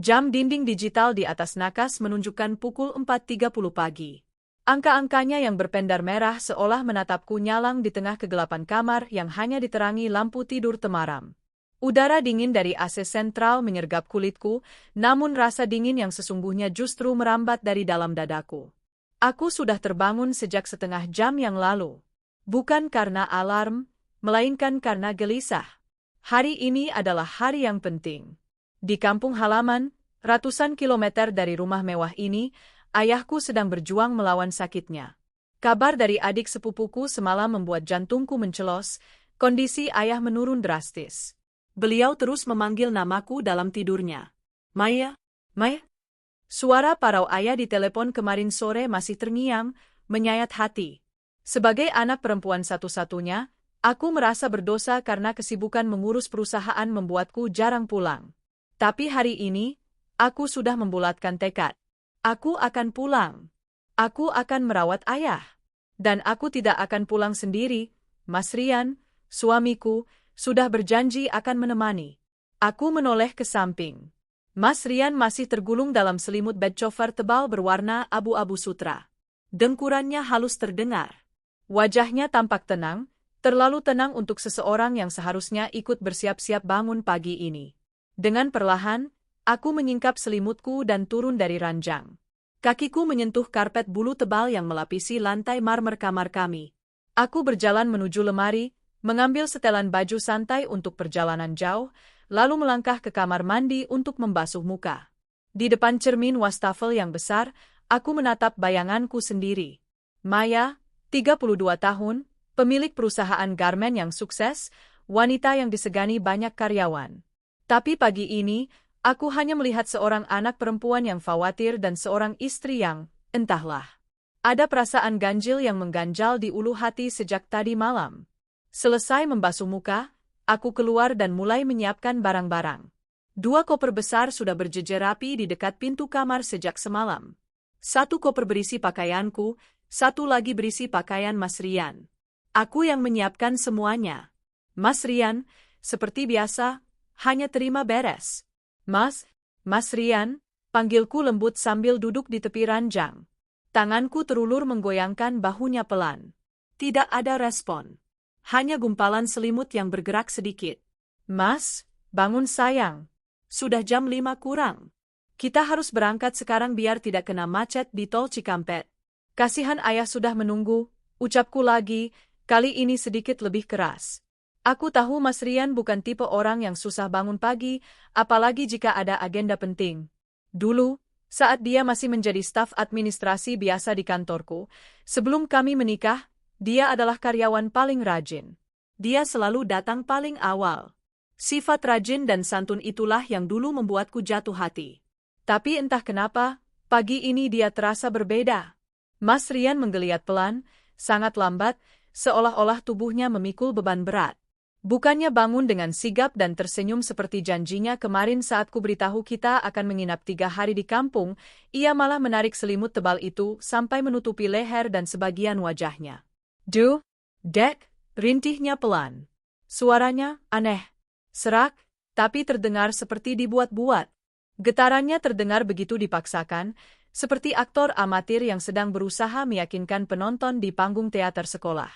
Jam dinding digital di atas nakas menunjukkan pukul 4.30 pagi. Angka-angkanya yang berpendar merah seolah menatapku nyalang di tengah kegelapan kamar yang hanya diterangi lampu tidur temaram. Udara dingin dari AC sentral menyergap kulitku, namun rasa dingin yang sesungguhnya justru merambat dari dalam dadaku. Aku sudah terbangun sejak setengah jam yang lalu. Bukan karena alarm, melainkan karena gelisah. Hari ini adalah hari yang penting. Di kampung halaman, ratusan kilometer dari rumah mewah ini, ayahku sedang berjuang melawan sakitnya. Kabar dari adik sepupuku semalam membuat jantungku mencelos, kondisi ayah menurun drastis. Beliau terus memanggil namaku dalam tidurnya. Maya, Maya. Suara parau ayah di telepon kemarin sore masih terngiang, menyayat hati. Sebagai anak perempuan satu-satunya, aku merasa berdosa karena kesibukan mengurus perusahaan membuatku jarang pulang. Tapi hari ini, aku sudah membulatkan tekad. Aku akan pulang. Aku akan merawat ayah. Dan aku tidak akan pulang sendiri. Mas Rian, suamiku, sudah berjanji akan menemani. Aku menoleh ke samping. Mas Rian masih tergulung dalam selimut bedcover tebal berwarna abu-abu sutra. Dengkurannya halus terdengar. Wajahnya tampak tenang, terlalu tenang untuk seseorang yang seharusnya ikut bersiap-siap bangun pagi ini. Dengan perlahan, aku menyingkap selimutku dan turun dari ranjang. Kakiku menyentuh karpet bulu tebal yang melapisi lantai marmer kamar kami. Aku berjalan menuju lemari, mengambil setelan baju santai untuk perjalanan jauh, lalu melangkah ke kamar mandi untuk membasuh muka. Di depan cermin wastafel yang besar, aku menatap bayanganku sendiri. Maya, 32 tahun, pemilik perusahaan garmen yang sukses, wanita yang disegani banyak karyawan. Tapi pagi ini, aku hanya melihat seorang anak perempuan yang khawatir dan seorang istri yang, entahlah. Ada perasaan ganjil yang mengganjal di ulu hati sejak tadi malam. Selesai membasuh muka, aku keluar dan mulai menyiapkan barang-barang. 2 koper besar sudah berjejer rapi di dekat pintu kamar sejak semalam. 1 koper berisi pakaianku, 1 lagi berisi pakaian Mas Rian. Aku yang menyiapkan semuanya. Mas Rian, seperti biasa, hanya terima beres. Mas Rian, panggilku lembut sambil duduk di tepi ranjang. Tanganku terulur menggoyangkan bahunya pelan. Tidak ada respon. Hanya gumpalan selimut yang bergerak sedikit. Mas, bangun sayang. Sudah jam 5 kurang. Kita harus berangkat sekarang biar tidak kena macet di tol Cikampek. Kasihan ayah sudah menunggu, ucapku lagi, kali ini sedikit lebih keras. Aku tahu Mas Rian bukan tipe orang yang susah bangun pagi, apalagi jika ada agenda penting. Dulu, saat dia masih menjadi staf administrasi biasa di kantorku, sebelum kami menikah, dia adalah karyawan paling rajin. Dia selalu datang paling awal. Sifat rajin dan santun itulah yang dulu membuatku jatuh hati. Tapi entah kenapa, pagi ini dia terasa berbeda. Mas Rian menggeliat pelan, sangat lambat, seolah-olah tubuhnya memikul beban berat. Bukannya bangun dengan sigap dan tersenyum seperti janjinya kemarin saat kuberitahu kita akan menginap 3 hari di kampung, ia malah menarik selimut tebal itu sampai menutupi leher dan sebagian wajahnya. Duh, Dek, rintihnya pelan. Suaranya aneh, serak, tapi terdengar seperti dibuat-buat. Getarannya terdengar begitu dipaksakan, seperti aktor amatir yang sedang berusaha meyakinkan penonton di panggung teater sekolah.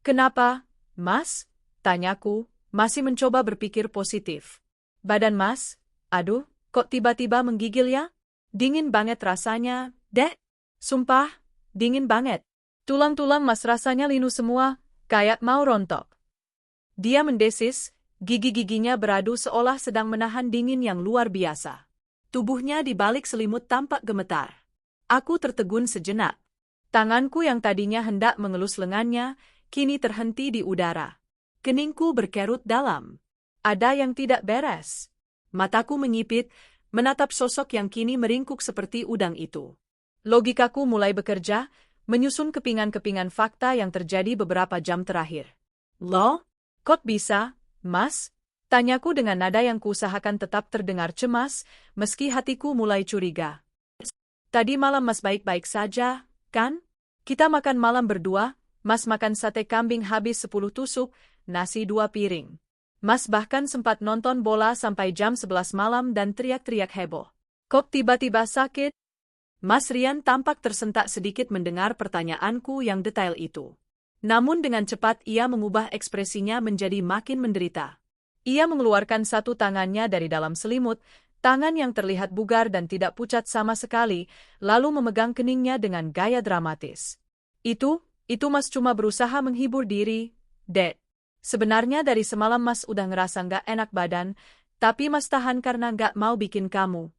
Kenapa, Mas? Tanyaku, masih mencoba berpikir positif. Badan Mas, aduh, kok tiba-tiba menggigil ya? Dingin banget rasanya, Dek. Sumpah, dingin banget. Tulang-tulang Mas rasanya linu semua, kayak mau rontok. Dia mendesis, gigi-giginya beradu seolah sedang menahan dingin yang luar biasa. Tubuhnya di balik selimut tampak gemetar. Aku tertegun sejenak. Tanganku yang tadinya hendak mengelus lengannya, kini terhenti di udara. Keningku berkerut dalam. Ada yang tidak beres. Mataku menyipit, menatap sosok yang kini meringkuk seperti udang itu. Logikaku mulai bekerja, menyusun kepingan-kepingan fakta yang terjadi beberapa jam terakhir. Loh? Kok bisa, Mas? Tanyaku dengan nada yang kuusahakan tetap terdengar cemas, meski hatiku mulai curiga. Tadi malam Mas baik-baik saja, kan? Kita makan malam berdua, Mas makan sate kambing habis 10 tusuk, nasi 2 piring. Mas bahkan sempat nonton bola sampai jam 11 malam dan teriak-teriak heboh. Kok tiba-tiba sakit? Mas Rian tampak tersentak sedikit mendengar pertanyaanku yang detail itu. Namun dengan cepat ia mengubah ekspresinya menjadi makin menderita. Ia mengeluarkan satu tangannya dari dalam selimut, tangan yang terlihat bugar dan tidak pucat sama sekali, lalu memegang keningnya dengan gaya dramatis. Itu Mas cuma berusaha menghibur diri, Dad. Sebenarnya dari semalam Mas udah ngerasa nggak enak badan, tapi Mas tahan karena nggak mau bikin kamu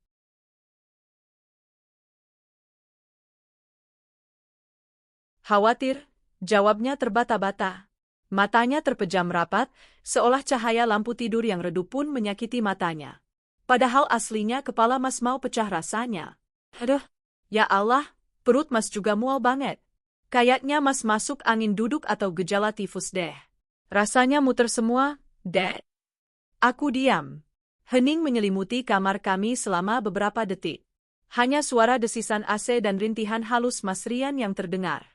khawatir, jawabnya terbata-bata. Matanya terpejam rapat, seolah cahaya lampu tidur yang redup pun menyakiti matanya. Padahal aslinya kepala Mas mau pecah rasanya. Aduh, ya Allah, perut Mas juga mual banget. Kayaknya Mas masuk angin duduk atau gejala tifus deh. Rasanya muter semua, Dad. Aku diam. Hening menyelimuti kamar kami selama beberapa detik. Hanya suara desisan AC dan rintihan halus Mas Rian yang terdengar.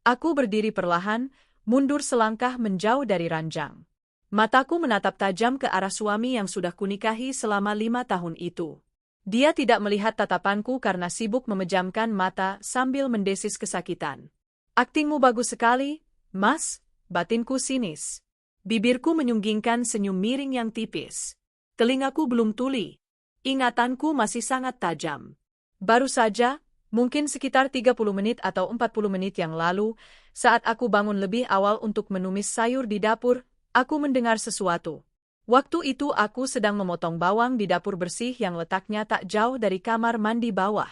Aku berdiri perlahan, mundur selangkah menjauh dari ranjang. Mataku menatap tajam ke arah suami yang sudah kunikahi selama 5 tahun itu. Dia tidak melihat tatapanku karena sibuk memejamkan mata sambil mendesis kesakitan. Aktingmu bagus sekali, Mas, batinku sinis. Bibirku menyunggingkan senyum miring yang tipis. Telingaku belum tuli. Ingatanku masih sangat tajam. Baru saja, mungkin sekitar 30 menit atau 40 menit yang lalu, saat aku bangun lebih awal untuk menumis sayur di dapur, aku mendengar sesuatu. Waktu itu aku sedang memotong bawang di dapur bersih yang letaknya tak jauh dari kamar mandi bawah.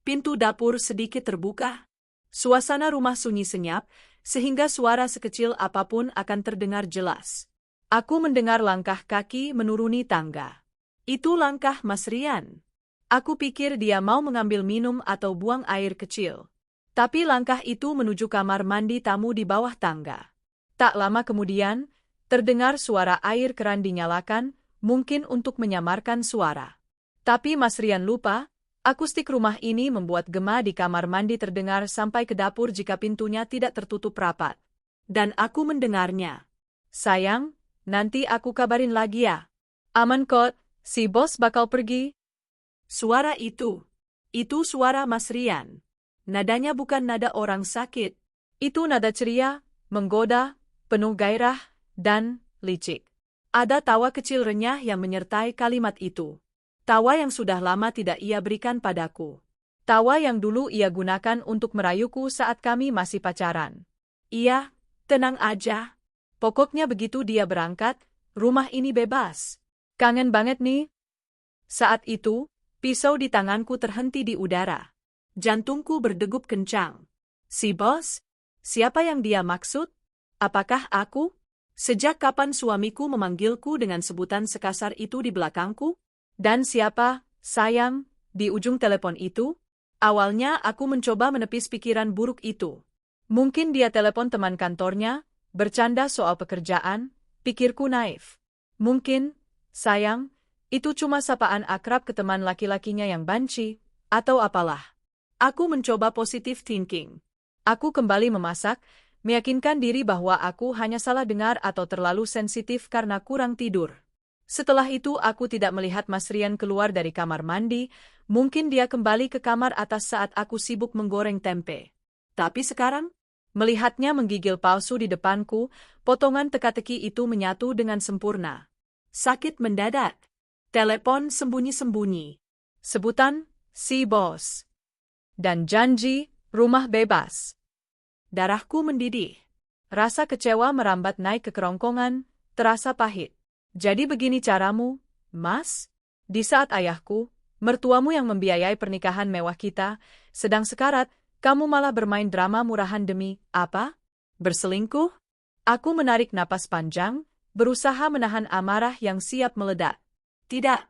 Pintu dapur sedikit terbuka. Suasana rumah sunyi senyap, sehingga suara sekecil apapun akan terdengar jelas. Aku mendengar langkah kaki menuruni tangga. Itu langkah Mas Rian. Aku pikir dia mau mengambil minum atau buang air kecil. Tapi langkah itu menuju kamar mandi tamu di bawah tangga. Tak lama kemudian, terdengar suara air keran dinyalakan, mungkin untuk menyamarkan suara. Tapi Mas Rian lupa, akustik rumah ini membuat gema di kamar mandi terdengar sampai ke dapur jika pintunya tidak tertutup rapat. Dan aku mendengarnya. Sayang, nanti aku kabarin lagi ya. Aman kok, si bos bakal pergi. Suara itu suara Mas Rian. Nadanya bukan nada orang sakit. Itu nada ceria, menggoda, penuh gairah, dan licik. Ada tawa kecil renyah yang menyertai kalimat itu. Tawa yang sudah lama tidak ia berikan padaku. Tawa yang dulu ia gunakan untuk merayuku saat kami masih pacaran. Iya, tenang aja. Pokoknya begitu dia berangkat, rumah ini bebas. Kangen banget nih. Saat itu, pisau di tanganku terhenti di udara. Jantungku berdegup kencang. Si bos? Siapa yang dia maksud? Apakah aku? Sejak kapan suamiku memanggilku dengan sebutan sekasar itu di belakangku? Dan siapa, sayang, di ujung telepon itu? Awalnya aku mencoba menepis pikiran buruk itu. Mungkin dia telepon teman kantornya, bercanda soal pekerjaan, pikirku naif. Mungkin, sayang, itu cuma sapaan akrab ke teman laki-lakinya yang banci, atau apalah. Aku mencoba positive thinking. Aku kembali memasak, meyakinkan diri bahwa aku hanya salah dengar atau terlalu sensitif karena kurang tidur. Setelah itu aku tidak melihat Mas Rian keluar dari kamar mandi, mungkin dia kembali ke kamar atas saat aku sibuk menggoreng tempe. Tapi sekarang, melihatnya menggigil palsu di depanku, potongan teka-teki itu menyatu dengan sempurna. Sakit mendadak. Telepon sembunyi-sembunyi. Sebutan, si bos. Dan janji, rumah bebas. Darahku mendidih. Rasa kecewa merambat naik ke kerongkongan, terasa pahit. Jadi begini caramu, Mas? Di saat ayahku, mertuamu yang membiayai pernikahan mewah kita, sedang sekarat, kamu malah bermain drama murahan demi, apa? Berselingkuh? Aku menarik napas panjang, berusaha menahan amarah yang siap meledak. Tidak,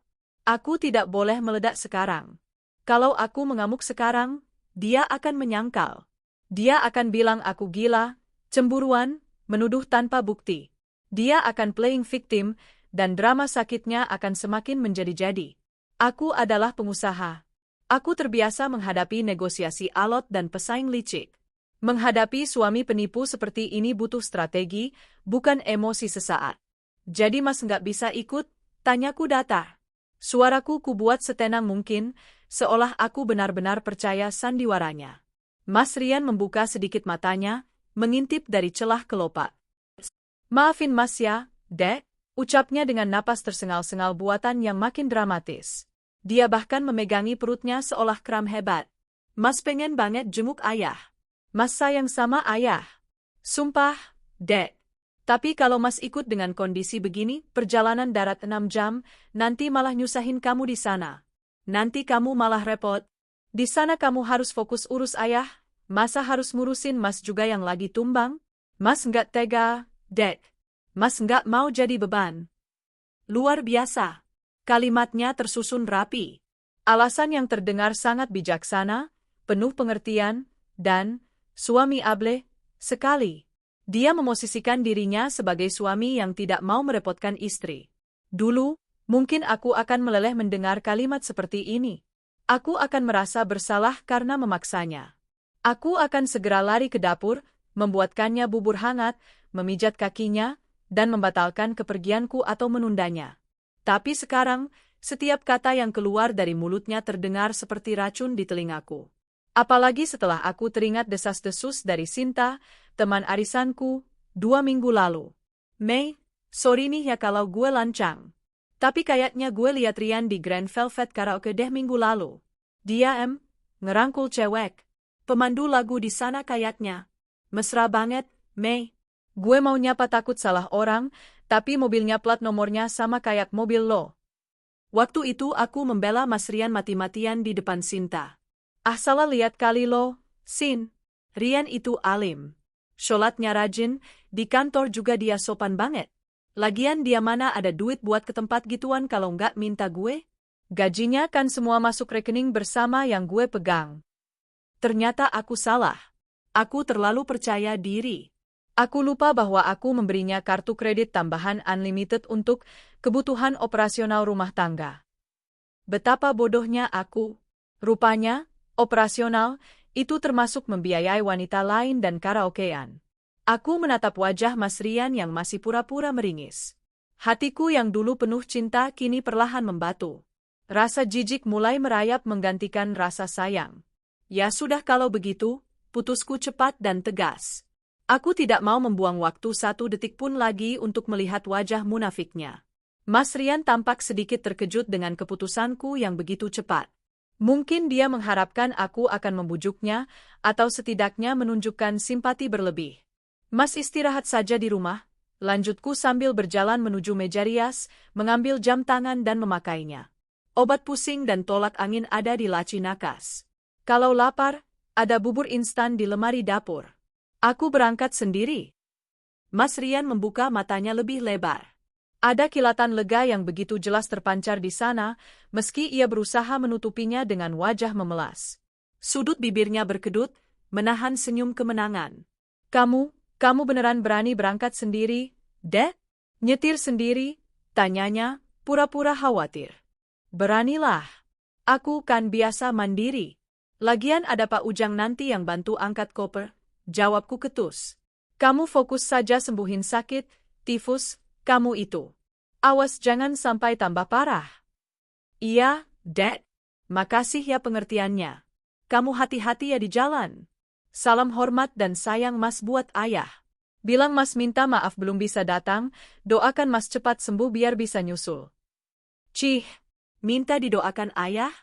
aku tidak boleh meledak sekarang. Kalau aku mengamuk sekarang, dia akan menyangkal. Dia akan bilang aku gila, cemburuan, menuduh tanpa bukti. Dia akan playing victim, dan drama sakitnya akan semakin menjadi-jadi. Aku adalah pengusaha. Aku terbiasa menghadapi negosiasi alot dan pesaing licik. Menghadapi suami penipu seperti ini butuh strategi, bukan emosi sesaat. Jadi Mas nggak bisa ikut? Tanyaku datar. Suaraku kubuat setenang mungkin, seolah aku benar-benar percaya sandiwaranya. Mas Rian membuka sedikit matanya, mengintip dari celah kelopak. Maafin Mas ya, Dek, ucapnya dengan napas tersengal-sengal buatan yang makin dramatis. Dia bahkan memegangi perutnya seolah kram hebat. Mas pengen banget jenguk ayah. Mas sayang sama ayah. Sumpah, Dek. Tapi kalau Mas ikut dengan kondisi begini, perjalanan darat 6 jam, nanti malah nyusahin kamu di sana. Nanti kamu malah repot. Di sana kamu harus fokus urus ayah, masa harus ngurusin Mas juga yang lagi tumbang? Mas nggak tega, Dek. Mas nggak mau jadi beban. Luar biasa. Kalimatnya tersusun rapi. Alasan yang terdengar sangat bijaksana, penuh pengertian, dan suami able sekali. Dia memosisikan dirinya sebagai suami yang tidak mau merepotkan istri. Dulu, mungkin aku akan meleleh mendengar kalimat seperti ini. Aku akan merasa bersalah karena memaksanya. Aku akan segera lari ke dapur, membuatkannya bubur hangat, memijat kakinya, dan membatalkan kepergianku atau menundanya. Tapi sekarang, setiap kata yang keluar dari mulutnya terdengar seperti racun di telingaku. Apalagi setelah aku teringat desas-desus dari Sinta, teman arisanku, 2 minggu lalu. Mei, sorry nih ya kalau gue lancang. Tapi kayaknya gue liat Rian di Grand Velvet Karaoke deh minggu lalu. Dia ngerangkul cewek. Pemandu lagu di sana kayaknya. Mesra banget, Mei. Gue mau nyapa takut salah orang, tapi mobilnya plat nomornya sama kayak mobil lo. Waktu itu aku membela Mas Rian mati-matian di depan Sinta. Ah salah lihat kali lo, Sin. Rian itu alim. Sholatnya rajin, di kantor juga dia sopan banget. Lagian dia mana ada duit buat ke tempat gituan kalau nggak minta gue? Gajinya kan semua masuk rekening bersama yang gue pegang. Ternyata aku salah. Aku terlalu percaya diri. Aku lupa bahwa aku memberinya kartu kredit tambahan unlimited untuk kebutuhan operasional rumah tangga. Betapa bodohnya aku. Rupanya, operasional, itu termasuk membiayai wanita lain dan karaokean. Aku menatap wajah Mas Rian yang masih pura-pura meringis. Hatiku yang dulu penuh cinta kini perlahan membatu. Rasa jijik mulai merayap menggantikan rasa sayang. Ya sudah kalau begitu, putusku cepat dan tegas. Aku tidak mau membuang waktu 1 detik pun lagi untuk melihat wajah munafiknya. Mas Rian tampak sedikit terkejut dengan keputusanku yang begitu cepat. Mungkin dia mengharapkan aku akan membujuknya, atau setidaknya menunjukkan simpati berlebih. Mas istirahat saja di rumah, lanjutku sambil berjalan menuju meja rias, mengambil jam tangan dan memakainya. Obat pusing dan tolak angin ada di laci nakas. Kalau lapar, ada bubur instan di lemari dapur. Aku berangkat sendiri. Mas Rian membuka matanya lebih lebar. Ada kilatan lega yang begitu jelas terpancar di sana, meski ia berusaha menutupinya dengan wajah memelas. Sudut bibirnya berkedut, menahan senyum kemenangan. Kamu beneran berani berangkat sendiri, Dek? Nyetir sendiri? Tanyanya, pura-pura khawatir. Beranilah. Aku kan biasa mandiri. Lagian ada Pak Ujang nanti yang bantu angkat koper, jawabku ketus. Kamu fokus saja sembuhin sakit, tifus, kamu itu. Awas jangan sampai tambah parah. Iya, Dek. Makasih ya pengertiannya. Kamu hati-hati ya di jalan. Salam hormat dan sayang Mas buat ayah. Bilang Mas minta maaf belum bisa datang, doakan Mas cepat sembuh biar bisa nyusul. Cih, minta didoakan ayah?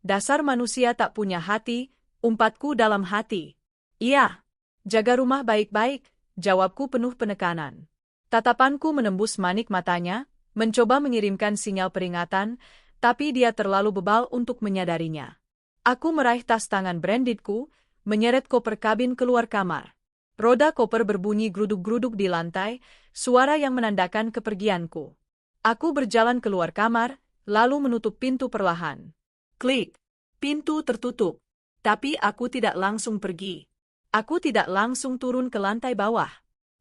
Dasar manusia tak punya hati, umpatku dalam hati. Iya, jaga rumah baik-baik, jawabku penuh penekanan. Tatapanku menembus manik matanya, mencoba mengirimkan sinyal peringatan, tapi dia terlalu bebal untuk menyadarinya. Aku meraih tas tangan brandedku, menyeret koper kabin keluar kamar. Roda koper berbunyi geruduk-geruduk di lantai, suara yang menandakan kepergianku. Aku berjalan keluar kamar, lalu menutup pintu perlahan. Klik, pintu tertutup. Tapi aku tidak langsung pergi. Aku tidak langsung turun ke lantai bawah.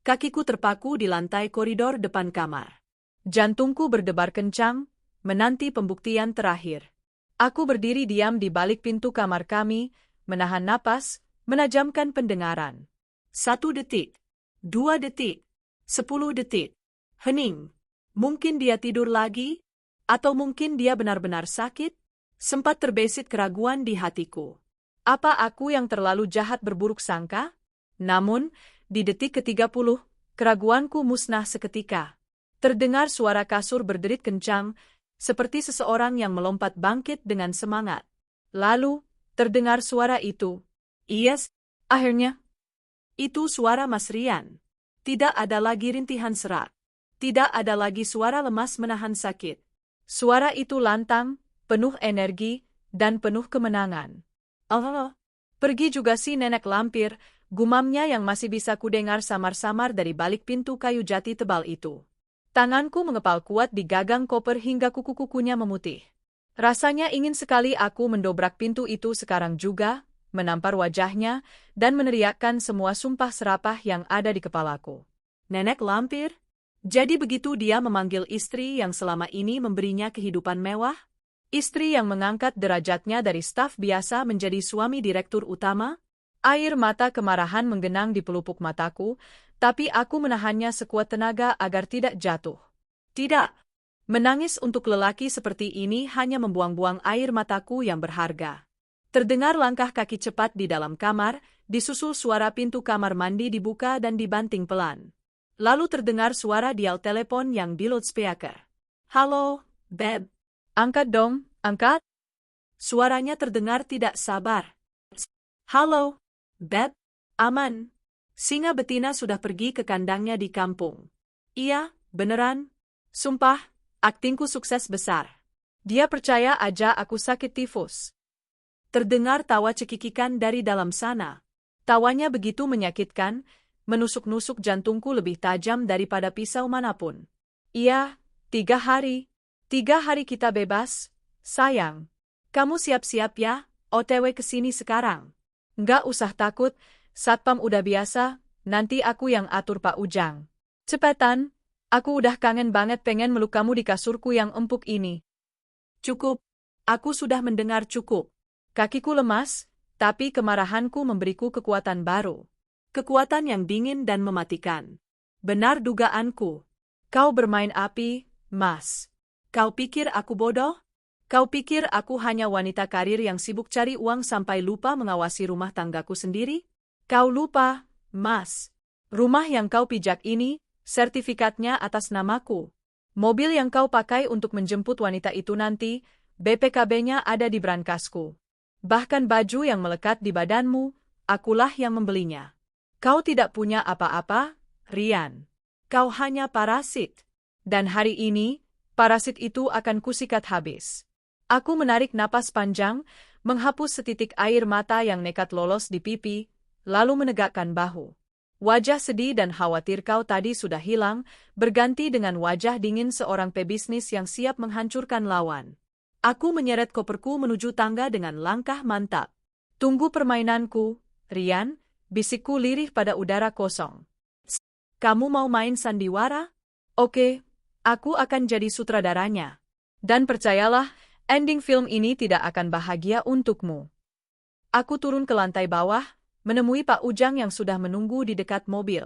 Kakiku terpaku di lantai koridor depan kamar. Jantungku berdebar kencang, menanti pembuktian terakhir. Aku berdiri diam di balik pintu kamar kami, menahan napas, menajamkan pendengaran. 1 detik, 2 detik, 10 detik. Hening. Mungkin dia tidur lagi? Atau mungkin dia benar-benar sakit? Sempat terbesit keraguan di hatiku. Apa aku yang terlalu jahat berburuk sangka? Namun, di detik ke-30, keraguanku musnah seketika. Terdengar suara kasur berderit kencang, seperti seseorang yang melompat bangkit dengan semangat. Lalu, terdengar suara itu. Yes, akhirnya. Itu suara Mas Rian. Tidak ada lagi rintihan serak. Tidak ada lagi suara lemas menahan sakit. Suara itu lantang, penuh energi, dan penuh kemenangan. Oh, pergi juga si nenek lampir, gumamnya yang masih bisa kudengar samar-samar dari balik pintu kayu jati tebal itu. Tanganku mengepal kuat di gagang koper hingga kuku-kukunya memutih. Rasanya ingin sekali aku mendobrak pintu itu sekarang juga, menampar wajahnya, dan meneriakkan semua sumpah serapah yang ada di kepalaku. Nenek lampir? Jadi begitu dia memanggil istri yang selama ini memberinya kehidupan mewah? Istri yang mengangkat derajatnya dari staf biasa menjadi suami direktur utama? Air mata kemarahan menggenang di pelupuk mataku, tapi aku menahannya sekuat tenaga agar tidak jatuh. Tidak. Menangis untuk lelaki seperti ini hanya membuang-buang air mataku yang berharga. Terdengar langkah kaki cepat di dalam kamar, disusul suara pintu kamar mandi dibuka dan dibanting pelan. Lalu terdengar suara dial telepon yang di loudspeaker. Halo, Beb. Angkat dong, angkat. Suaranya terdengar tidak sabar. Halo, Beb. Aman. Singa betina sudah pergi ke kandangnya di kampung. Iya, beneran. Sumpah, aktingku sukses besar. Dia percaya aja aku sakit tifus. Terdengar tawa cekikikan dari dalam sana. Tawanya begitu menyakitkan, menusuk-nusuk jantungku lebih tajam daripada pisau manapun. Iya, 3 hari. 3 hari kita bebas, sayang. Kamu siap-siap ya, OTW kesini sekarang. Nggak usah takut, satpam udah biasa, nanti aku yang atur Pak Ujang. Cepetan, aku udah kangen banget pengen meluk kamu di kasurku yang empuk ini. Cukup, aku sudah mendengar cukup. Kakiku lemas, tapi kemarahanku memberiku kekuatan baru. Kekuatan yang dingin dan mematikan. Benar dugaanku. Kau bermain api, Mas. Kau pikir aku bodoh? Kau pikir aku hanya wanita karir yang sibuk cari uang sampai lupa mengawasi rumah tanggaku sendiri? Kau lupa, Mas. Rumah yang kau pijak ini, sertifikatnya atas namaku. Mobil yang kau pakai untuk menjemput wanita itu nanti, BPKB-nya ada di brankasku. Bahkan baju yang melekat di badanmu, akulah yang membelinya. Kau tidak punya apa-apa, Rian. Kau hanya parasit. Dan hari ini, parasit itu akan kusikat habis. Aku menarik napas panjang, menghapus setitik air mata yang nekat lolos di pipi, lalu menegakkan bahu. Wajah sedih dan khawatir kau tadi sudah hilang, berganti dengan wajah dingin seorang pebisnis yang siap menghancurkan lawan. Aku menyeret koperku menuju tangga dengan langkah mantap. Tunggu permainanku, Rian, bisikku lirih pada udara kosong. Kamu mau main sandiwara? Oke, aku akan jadi sutradaranya. Dan percayalah, ending film ini tidak akan bahagia untukmu. Aku turun ke lantai bawah, menemui Pak Ujang yang sudah menunggu di dekat mobil.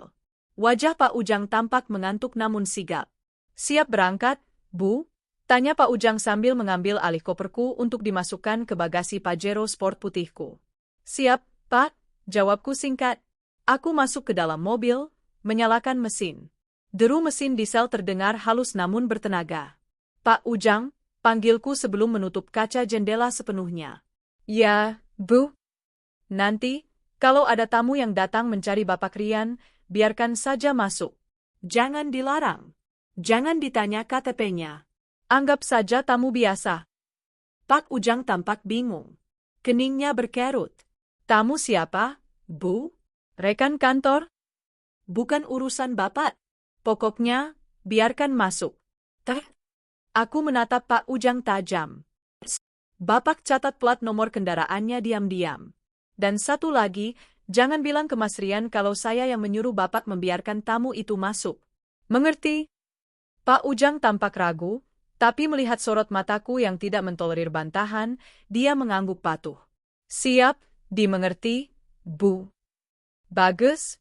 Wajah Pak Ujang tampak mengantuk namun sigap. Siap berangkat, Bu? Tanya Pak Ujang sambil mengambil alih koperku untuk dimasukkan ke bagasi Pajero Sport putihku. Siap, Pak, jawabku singkat. Aku masuk ke dalam mobil, menyalakan mesin. Deru mesin diesel terdengar halus namun bertenaga. Pak Ujang, panggilku sebelum menutup kaca jendela sepenuhnya. Ya, Bu. Nanti, kalau ada tamu yang datang mencari Bapak Rian, biarkan saja masuk. Jangan dilarang. Jangan ditanya KTP-nya. Anggap saja tamu biasa. Pak Ujang tampak bingung. Keningnya berkerut. Tamu siapa, Bu? Rekan kantor? Bukan urusan Bapak. Pokoknya, biarkan masuk. Aku menatap Pak Ujang tajam. Bapak catat plat nomor kendaraannya diam-diam. Dan satu lagi, jangan bilang ke Mas Rian kalau saya yang menyuruh Bapak membiarkan tamu itu masuk. Mengerti? Pak Ujang tampak ragu, tapi melihat sorot mataku yang tidak mentolerir bantahan, dia mengangguk patuh. Siap, dimengerti, Bu. Bagus.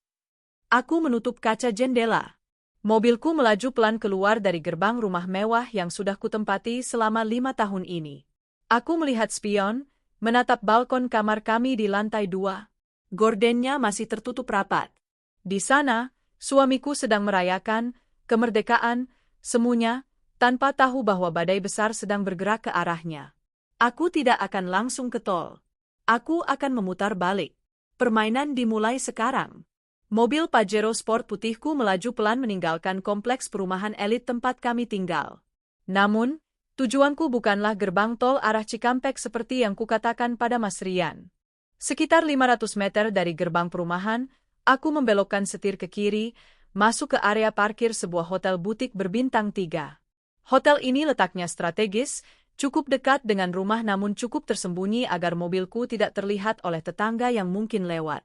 Aku menutup kaca jendela. Mobilku melaju pelan keluar dari gerbang rumah mewah yang sudah kutempati selama 5 tahun ini. Aku melihat spion, menatap balkon kamar kami di lantai 2. Gordennya masih tertutup rapat. Di sana, suamiku sedang merayakan kemerdekaan, semuanya, tanpa tahu bahwa badai besar sedang bergerak ke arahnya. Aku tidak akan langsung ke tol. Aku akan memutar balik. Permainan dimulai sekarang. Mobil Pajero Sport putihku melaju pelan meninggalkan kompleks perumahan elit tempat kami tinggal. Namun, tujuanku bukanlah gerbang tol arah Cikampek seperti yang kukatakan pada Mas Rian. Sekitar 500 meter dari gerbang perumahan, aku membelokkan setir ke kiri, masuk ke area parkir sebuah hotel butik berbintang 3. Hotel ini letaknya strategis, cukup dekat dengan rumah namun cukup tersembunyi agar mobilku tidak terlihat oleh tetangga yang mungkin lewat.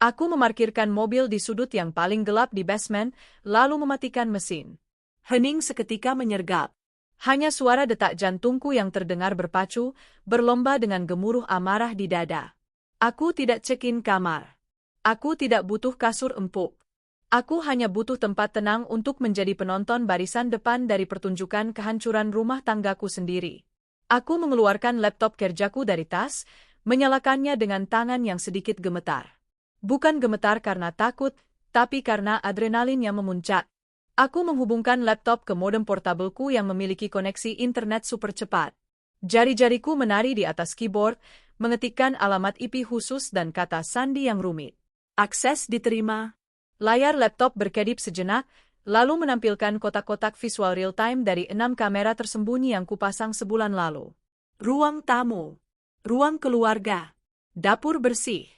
Aku memarkirkan mobil di sudut yang paling gelap di basement, lalu mematikan mesin. Hening seketika menyergap. Hanya suara detak jantungku yang terdengar berpacu, berlomba dengan gemuruh amarah di dada. Aku tidak check-in kamar. Aku tidak butuh kasur empuk. Aku hanya butuh tempat tenang untuk menjadi penonton barisan depan dari pertunjukan kehancuran rumah tanggaku sendiri. Aku mengeluarkan laptop kerjaku dari tas, menyalakannya dengan tangan yang sedikit gemetar. Bukan gemetar karena takut, tapi karena adrenalin yang memuncak. Aku menghubungkan laptop ke modem portabelku yang memiliki koneksi internet super cepat. Jari-jariku menari di atas keyboard, mengetikkan alamat IP khusus dan kata sandi yang rumit. Akses diterima. Layar laptop berkedip sejenak, lalu menampilkan kotak-kotak visual real-time dari 6 kamera tersembunyi yang kupasang sebulan lalu. Ruang tamu. Ruang keluarga. Dapur bersih.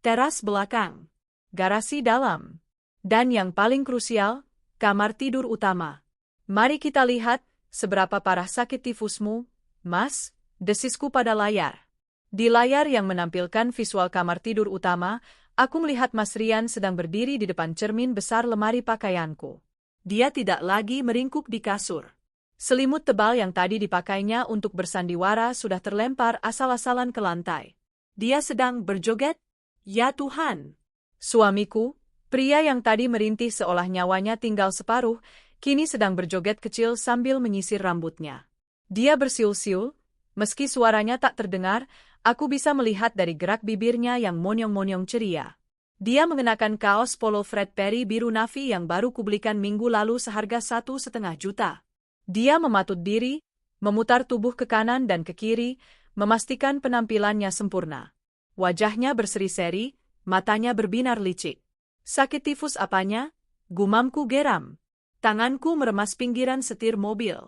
Teras belakang. Garasi dalam. Dan yang paling krusial, kamar tidur utama. Mari kita lihat, seberapa parah sakit tifusmu, Mas, desisku pada layar. Di layar yang menampilkan visual kamar tidur utama, aku melihat Mas Rian sedang berdiri di depan cermin besar lemari pakaianku. Dia tidak lagi meringkuk di kasur. Selimut tebal yang tadi dipakainya untuk bersandiwara sudah terlempar asal-asalan ke lantai. Dia sedang berjoget? Ya Tuhan! Suamiku, pria yang tadi merintih seolah nyawanya tinggal separuh, kini sedang berjoget kecil sambil menyisir rambutnya. Dia bersiul-siul, meski suaranya tak terdengar, aku bisa melihat dari gerak bibirnya yang monyong-monyong ceria. Dia mengenakan kaos polo Fred Perry biru navy yang baru kubelikan minggu lalu seharga 1,5 juta. Dia mematut diri, memutar tubuh ke kanan dan ke kiri, memastikan penampilannya sempurna. Wajahnya berseri-seri, matanya berbinar licik. Sakit tifus apanya? Gumamku geram. Tanganku meremas pinggiran setir mobil.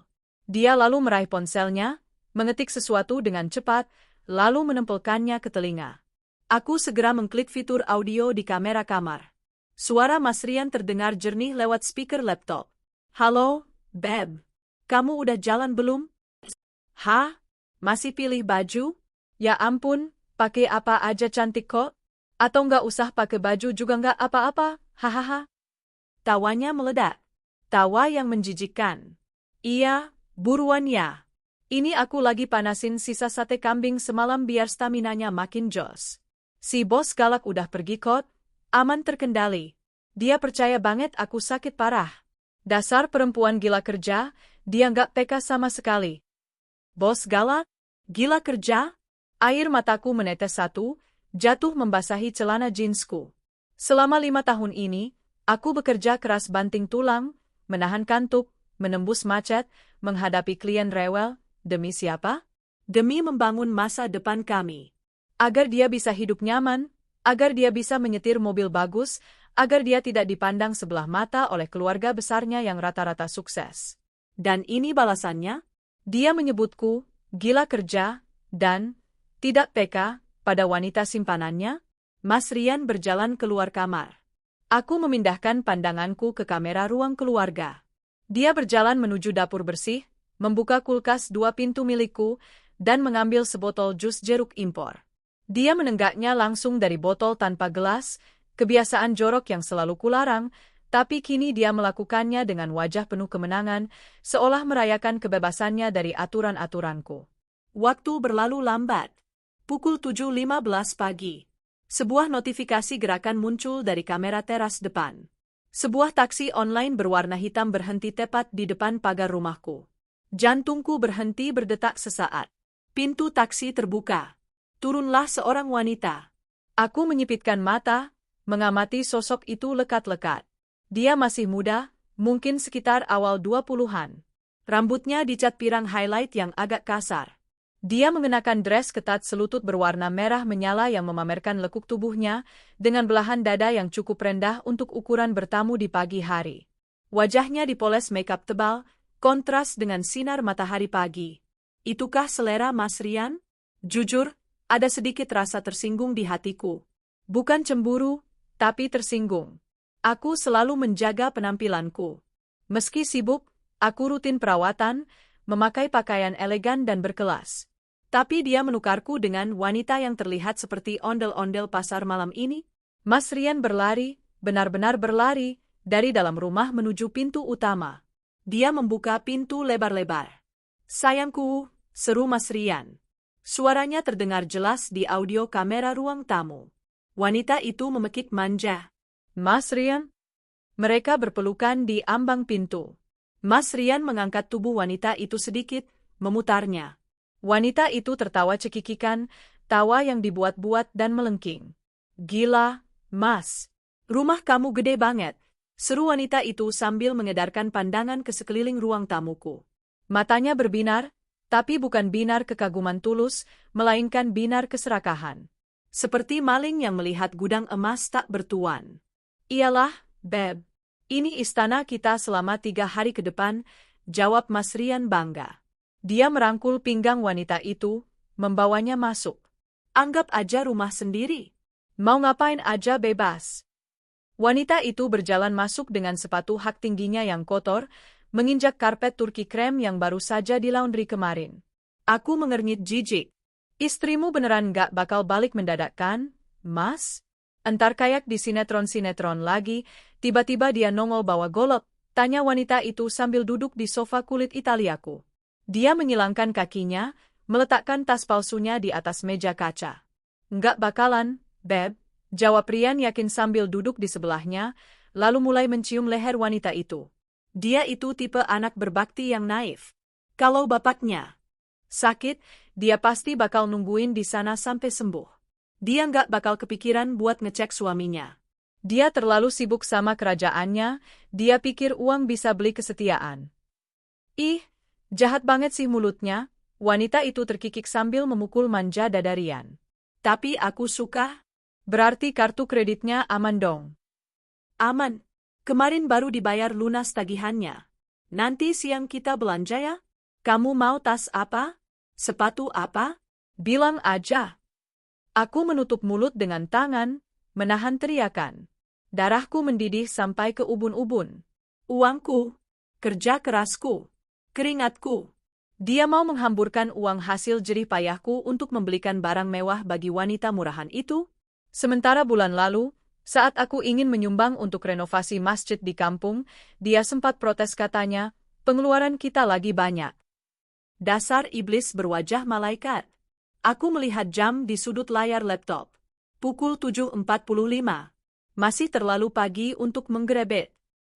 Dia lalu meraih ponselnya, mengetik sesuatu dengan cepat, lalu menempelkannya ke telinga. Aku segera mengklik fitur audio di kamera kamar. Suara Mas Rian terdengar jernih lewat speaker laptop. Halo, Beb. Kamu udah jalan belum? Hah? Masih pilih baju? Ya ampun. Pakai apa aja cantik kok? Atau nggak usah pakai baju juga nggak apa-apa, hahaha. Tawanya meledak. Tawa yang menjijikkan. Iya, buruan ya. Ini aku lagi panasin sisa sate kambing semalam biar staminanya makin jos. Si bos galak udah pergi kok, aman terkendali. Dia percaya banget aku sakit parah. Dasar perempuan gila kerja, dia nggak peka sama sekali. Bos galak? Gila kerja? Air mataku menetes satu, jatuh membasahi celana jeansku. Selama 5 tahun ini, aku bekerja keras banting tulang, menahan kantuk, menembus macet, menghadapi klien rewel, demi siapa? Demi membangun masa depan kami. Agar dia bisa hidup nyaman, agar dia bisa menyetir mobil bagus, agar dia tidak dipandang sebelah mata oleh keluarga besarnya yang rata-rata sukses. Dan ini balasannya? Dia menyebutku, gila kerja, dan tidak peka pada wanita simpanannya. Mas Rian berjalan keluar kamar. Aku memindahkan pandanganku ke kamera ruang keluarga. Dia berjalan menuju dapur bersih, membuka kulkas 2 pintu milikku, dan mengambil sebotol jus jeruk impor. Dia menenggaknya langsung dari botol tanpa gelas, kebiasaan jorok yang selalu kularang, tapi kini dia melakukannya dengan wajah penuh kemenangan, seolah merayakan kebebasannya dari aturan-aturanku. Waktu berlalu lambat. Pukul 7.15 pagi. Sebuah notifikasi gerakan muncul dari kamera teras depan. Sebuah taksi online berwarna hitam berhenti tepat di depan pagar rumahku. Jantungku berhenti berdetak sesaat. Pintu taksi terbuka. Turunlah seorang wanita. Aku menyipitkan mata, mengamati sosok itu lekat-lekat. Dia masih muda, mungkin sekitar awal 20-an. Rambutnya dicat pirang highlight yang agak kasar. Dia mengenakan dress ketat selutut berwarna merah menyala yang memamerkan lekuk tubuhnya, dengan belahan dada yang cukup rendah untuk ukuran bertamu di pagi hari. Wajahnya dipoles makeup tebal, kontras dengan sinar matahari pagi. Itukah selera Mas Rian? Jujur, ada sedikit rasa tersinggung di hatiku. Bukan cemburu, tapi tersinggung. Aku selalu menjaga penampilanku. Meski sibuk, aku rutin perawatan, memakai pakaian elegan dan berkelas. Tapi dia menukarku dengan wanita yang terlihat seperti ondel-ondel pasar malam ini. Mas Rian berlari, benar-benar berlari, dari dalam rumah menuju pintu utama. Dia membuka pintu lebar-lebar. Sayangku, seru Mas Rian. Suaranya terdengar jelas di audio kamera ruang tamu. Wanita itu memekik manja. Mas Rian? Mereka berpelukan di ambang pintu. Mas Rian mengangkat tubuh wanita itu sedikit, memutarnya. Wanita itu tertawa cekikikan, tawa yang dibuat-buat dan melengking. Gila, Mas. Rumah kamu gede banget. Seru wanita itu sambil mengedarkan pandangan ke sekeliling ruang tamuku. Matanya berbinar, tapi bukan binar kekaguman tulus, melainkan binar keserakahan. Seperti maling yang melihat gudang emas tak bertuan. Iyalah, Beb. Ini istana kita selama 3 hari ke depan, jawab Mas Rian bangga. Dia merangkul pinggang wanita itu, membawanya masuk. Anggap aja rumah sendiri. Mau ngapain aja bebas. Wanita itu berjalan masuk dengan sepatu hak tingginya yang kotor, menginjak karpet Turki krem yang baru saja di laundry kemarin. Aku mengernyit jijik. Istrimu beneran gak bakal balik mendadak kan, Mas? Entar kayak di sinetron-sinetron lagi, tiba-tiba dia nongol bawa golok, tanya wanita itu sambil duduk di sofa kulit Italiaku. Dia menyilangkan kakinya, meletakkan tas palsunya di atas meja kaca. Nggak bakalan, Beb, jawab Rian yakin sambil duduk di sebelahnya, lalu mulai mencium leher wanita itu. Dia itu tipe anak berbakti yang naif. Kalau bapaknya sakit, dia pasti bakal nungguin di sana sampai sembuh. Dia nggak bakal kepikiran buat ngecek suaminya. Dia terlalu sibuk sama kerajaannya, dia pikir uang bisa beli kesetiaan. Ih, jahat banget sih mulutnya, wanita itu terkikik sambil memukul manja dada Rian. Tapi aku suka. Berarti kartu kreditnya aman dong. Aman. Kemarin baru dibayar lunas tagihannya. Nanti siang kita belanja ya? Kamu mau tas apa? Sepatu apa? Bilang aja. Aku menutup mulut dengan tangan, menahan teriakan. Darahku mendidih sampai ke ubun-ubun. Uangku, kerja kerasku, keringatku. Dia mau menghamburkan uang hasil jerih payahku untuk membelikan barang mewah bagi wanita murahan itu. Sementara bulan lalu, saat aku ingin menyumbang untuk renovasi masjid di kampung, dia sempat protes katanya, pengeluaran kita lagi banyak. Dasar iblis berwajah malaikat. Aku melihat jam di sudut layar laptop. Pukul 7.45. Masih terlalu pagi untuk menggerebek.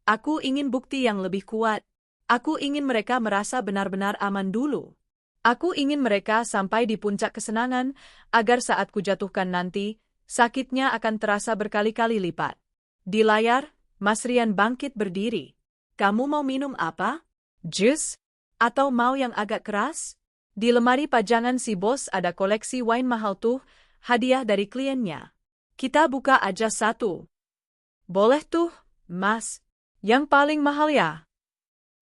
Aku ingin bukti yang lebih kuat. Aku ingin mereka merasa benar-benar aman dulu. Aku ingin mereka sampai di puncak kesenangan, agar saat kujatuhkan nanti, sakitnya akan terasa berkali-kali lipat. Di layar, Mas Rian bangkit berdiri. Kamu mau minum apa? Jus? Atau mau yang agak keras? Di lemari pajangan si bos ada koleksi wine mahal tuh, hadiah dari kliennya. Kita buka aja satu. Boleh tuh, Mas. Yang paling mahal ya?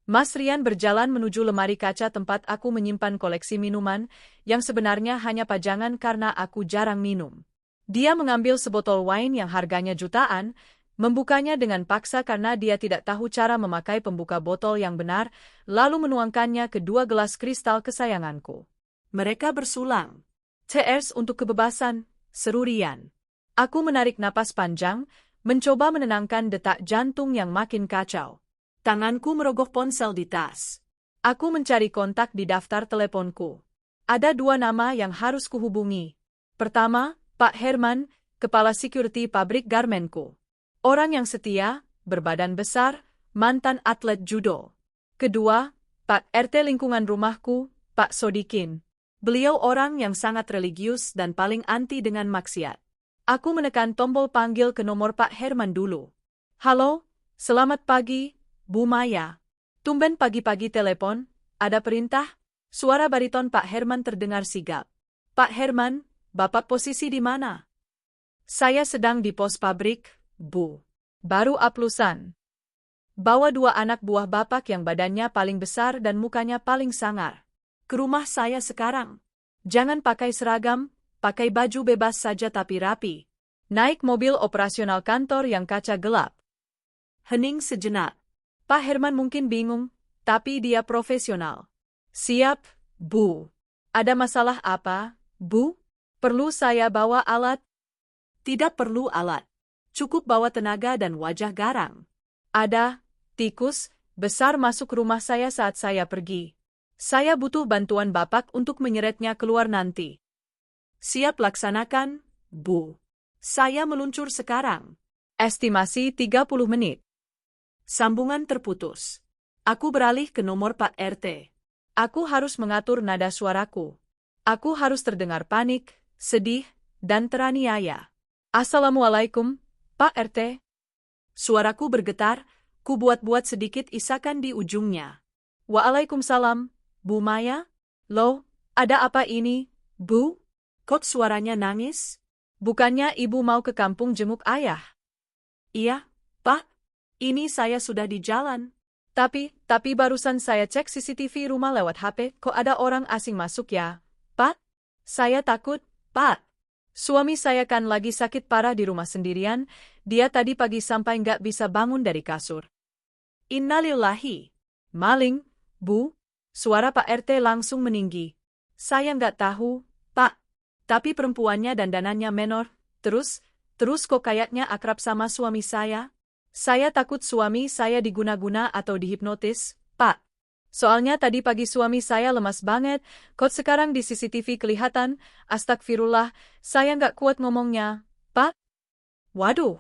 Mas Rian berjalan menuju lemari kaca tempat aku menyimpan koleksi minuman, yang sebenarnya hanya pajangan karena aku jarang minum. Dia mengambil sebotol wine yang harganya jutaan, membukanya dengan paksa karena dia tidak tahu cara memakai pembuka botol yang benar, lalu menuangkannya ke 2 gelas kristal kesayanganku. Mereka bersulang. Cheers untuk kebebasan, seru Rian. Aku menarik napas panjang, mencoba menenangkan detak jantung yang makin kacau. Tanganku merogoh ponsel di tas. Aku mencari kontak di daftar teleponku. Ada 2 nama yang harus kuhubungi. Pertama, Pak Herman, kepala security pabrik garmenku. Orang yang setia, berbadan besar, mantan atlet judo. Kedua, Pak RT lingkungan rumahku, Pak Sodikin. Beliau orang yang sangat religius dan paling anti dengan maksiat. Aku menekan tombol panggil ke nomor Pak Herman dulu. Halo, selamat pagi, Bu Maya. Tumben pagi-pagi telepon, ada perintah? Suara bariton Pak Herman terdengar sigap. Pak Herman, Bapak posisi di mana? Saya sedang di pos pabrik, Bu. Baru aplusan. Bawa 2 anak buah Bapak yang badannya paling besar dan mukanya paling sangar. Ke rumah saya sekarang. Jangan pakai seragam, pakai baju bebas saja tapi rapi. Naik mobil operasional kantor yang kaca gelap. Hening sejenak. Pak Herman mungkin bingung, tapi dia profesional. Siap, Bu. Ada masalah apa, Bu? Perlu saya bawa alat? Tidak perlu alat. Cukup bawa tenaga dan wajah garang. Ada tikus besar masuk rumah saya saat saya pergi. Saya butuh bantuan Bapak untuk menyeretnya keluar nanti. Siap laksanakan, Bu. Saya meluncur sekarang. Estimasi 30 menit. Sambungan terputus. Aku beralih ke nomor Pak RT. Aku harus mengatur nada suaraku. Aku harus terdengar panik, sedih, dan teraniaya. Assalamualaikum, Pak RT. Suaraku bergetar, ku buat-buat sedikit isakan di ujungnya. Waalaikumsalam, Bu Maya. Loh, ada apa ini, Bu? Kok suaranya nangis? Bukannya Ibu mau ke kampung jenguk ayah? Iya, Pak. Ini saya sudah di jalan. Tapi barusan saya cek CCTV rumah lewat HP, kok ada orang asing masuk ya, Pak? Saya takut, Pak. Suami saya kan lagi sakit parah di rumah sendirian, dia tadi pagi sampai nggak bisa bangun dari kasur. Innalillahi. Maling, Bu. Suara Pak RT langsung meninggi. Saya nggak tahu, Pak. Tapi perempuannya dandanannya menor, terus kok kayaknya akrab sama suami saya. Saya takut suami saya diguna-guna atau dihipnotis, Pak. Soalnya tadi pagi suami saya lemas banget, kok sekarang di CCTV kelihatan, astagfirullah, saya nggak kuat ngomongnya, Pak. Waduh,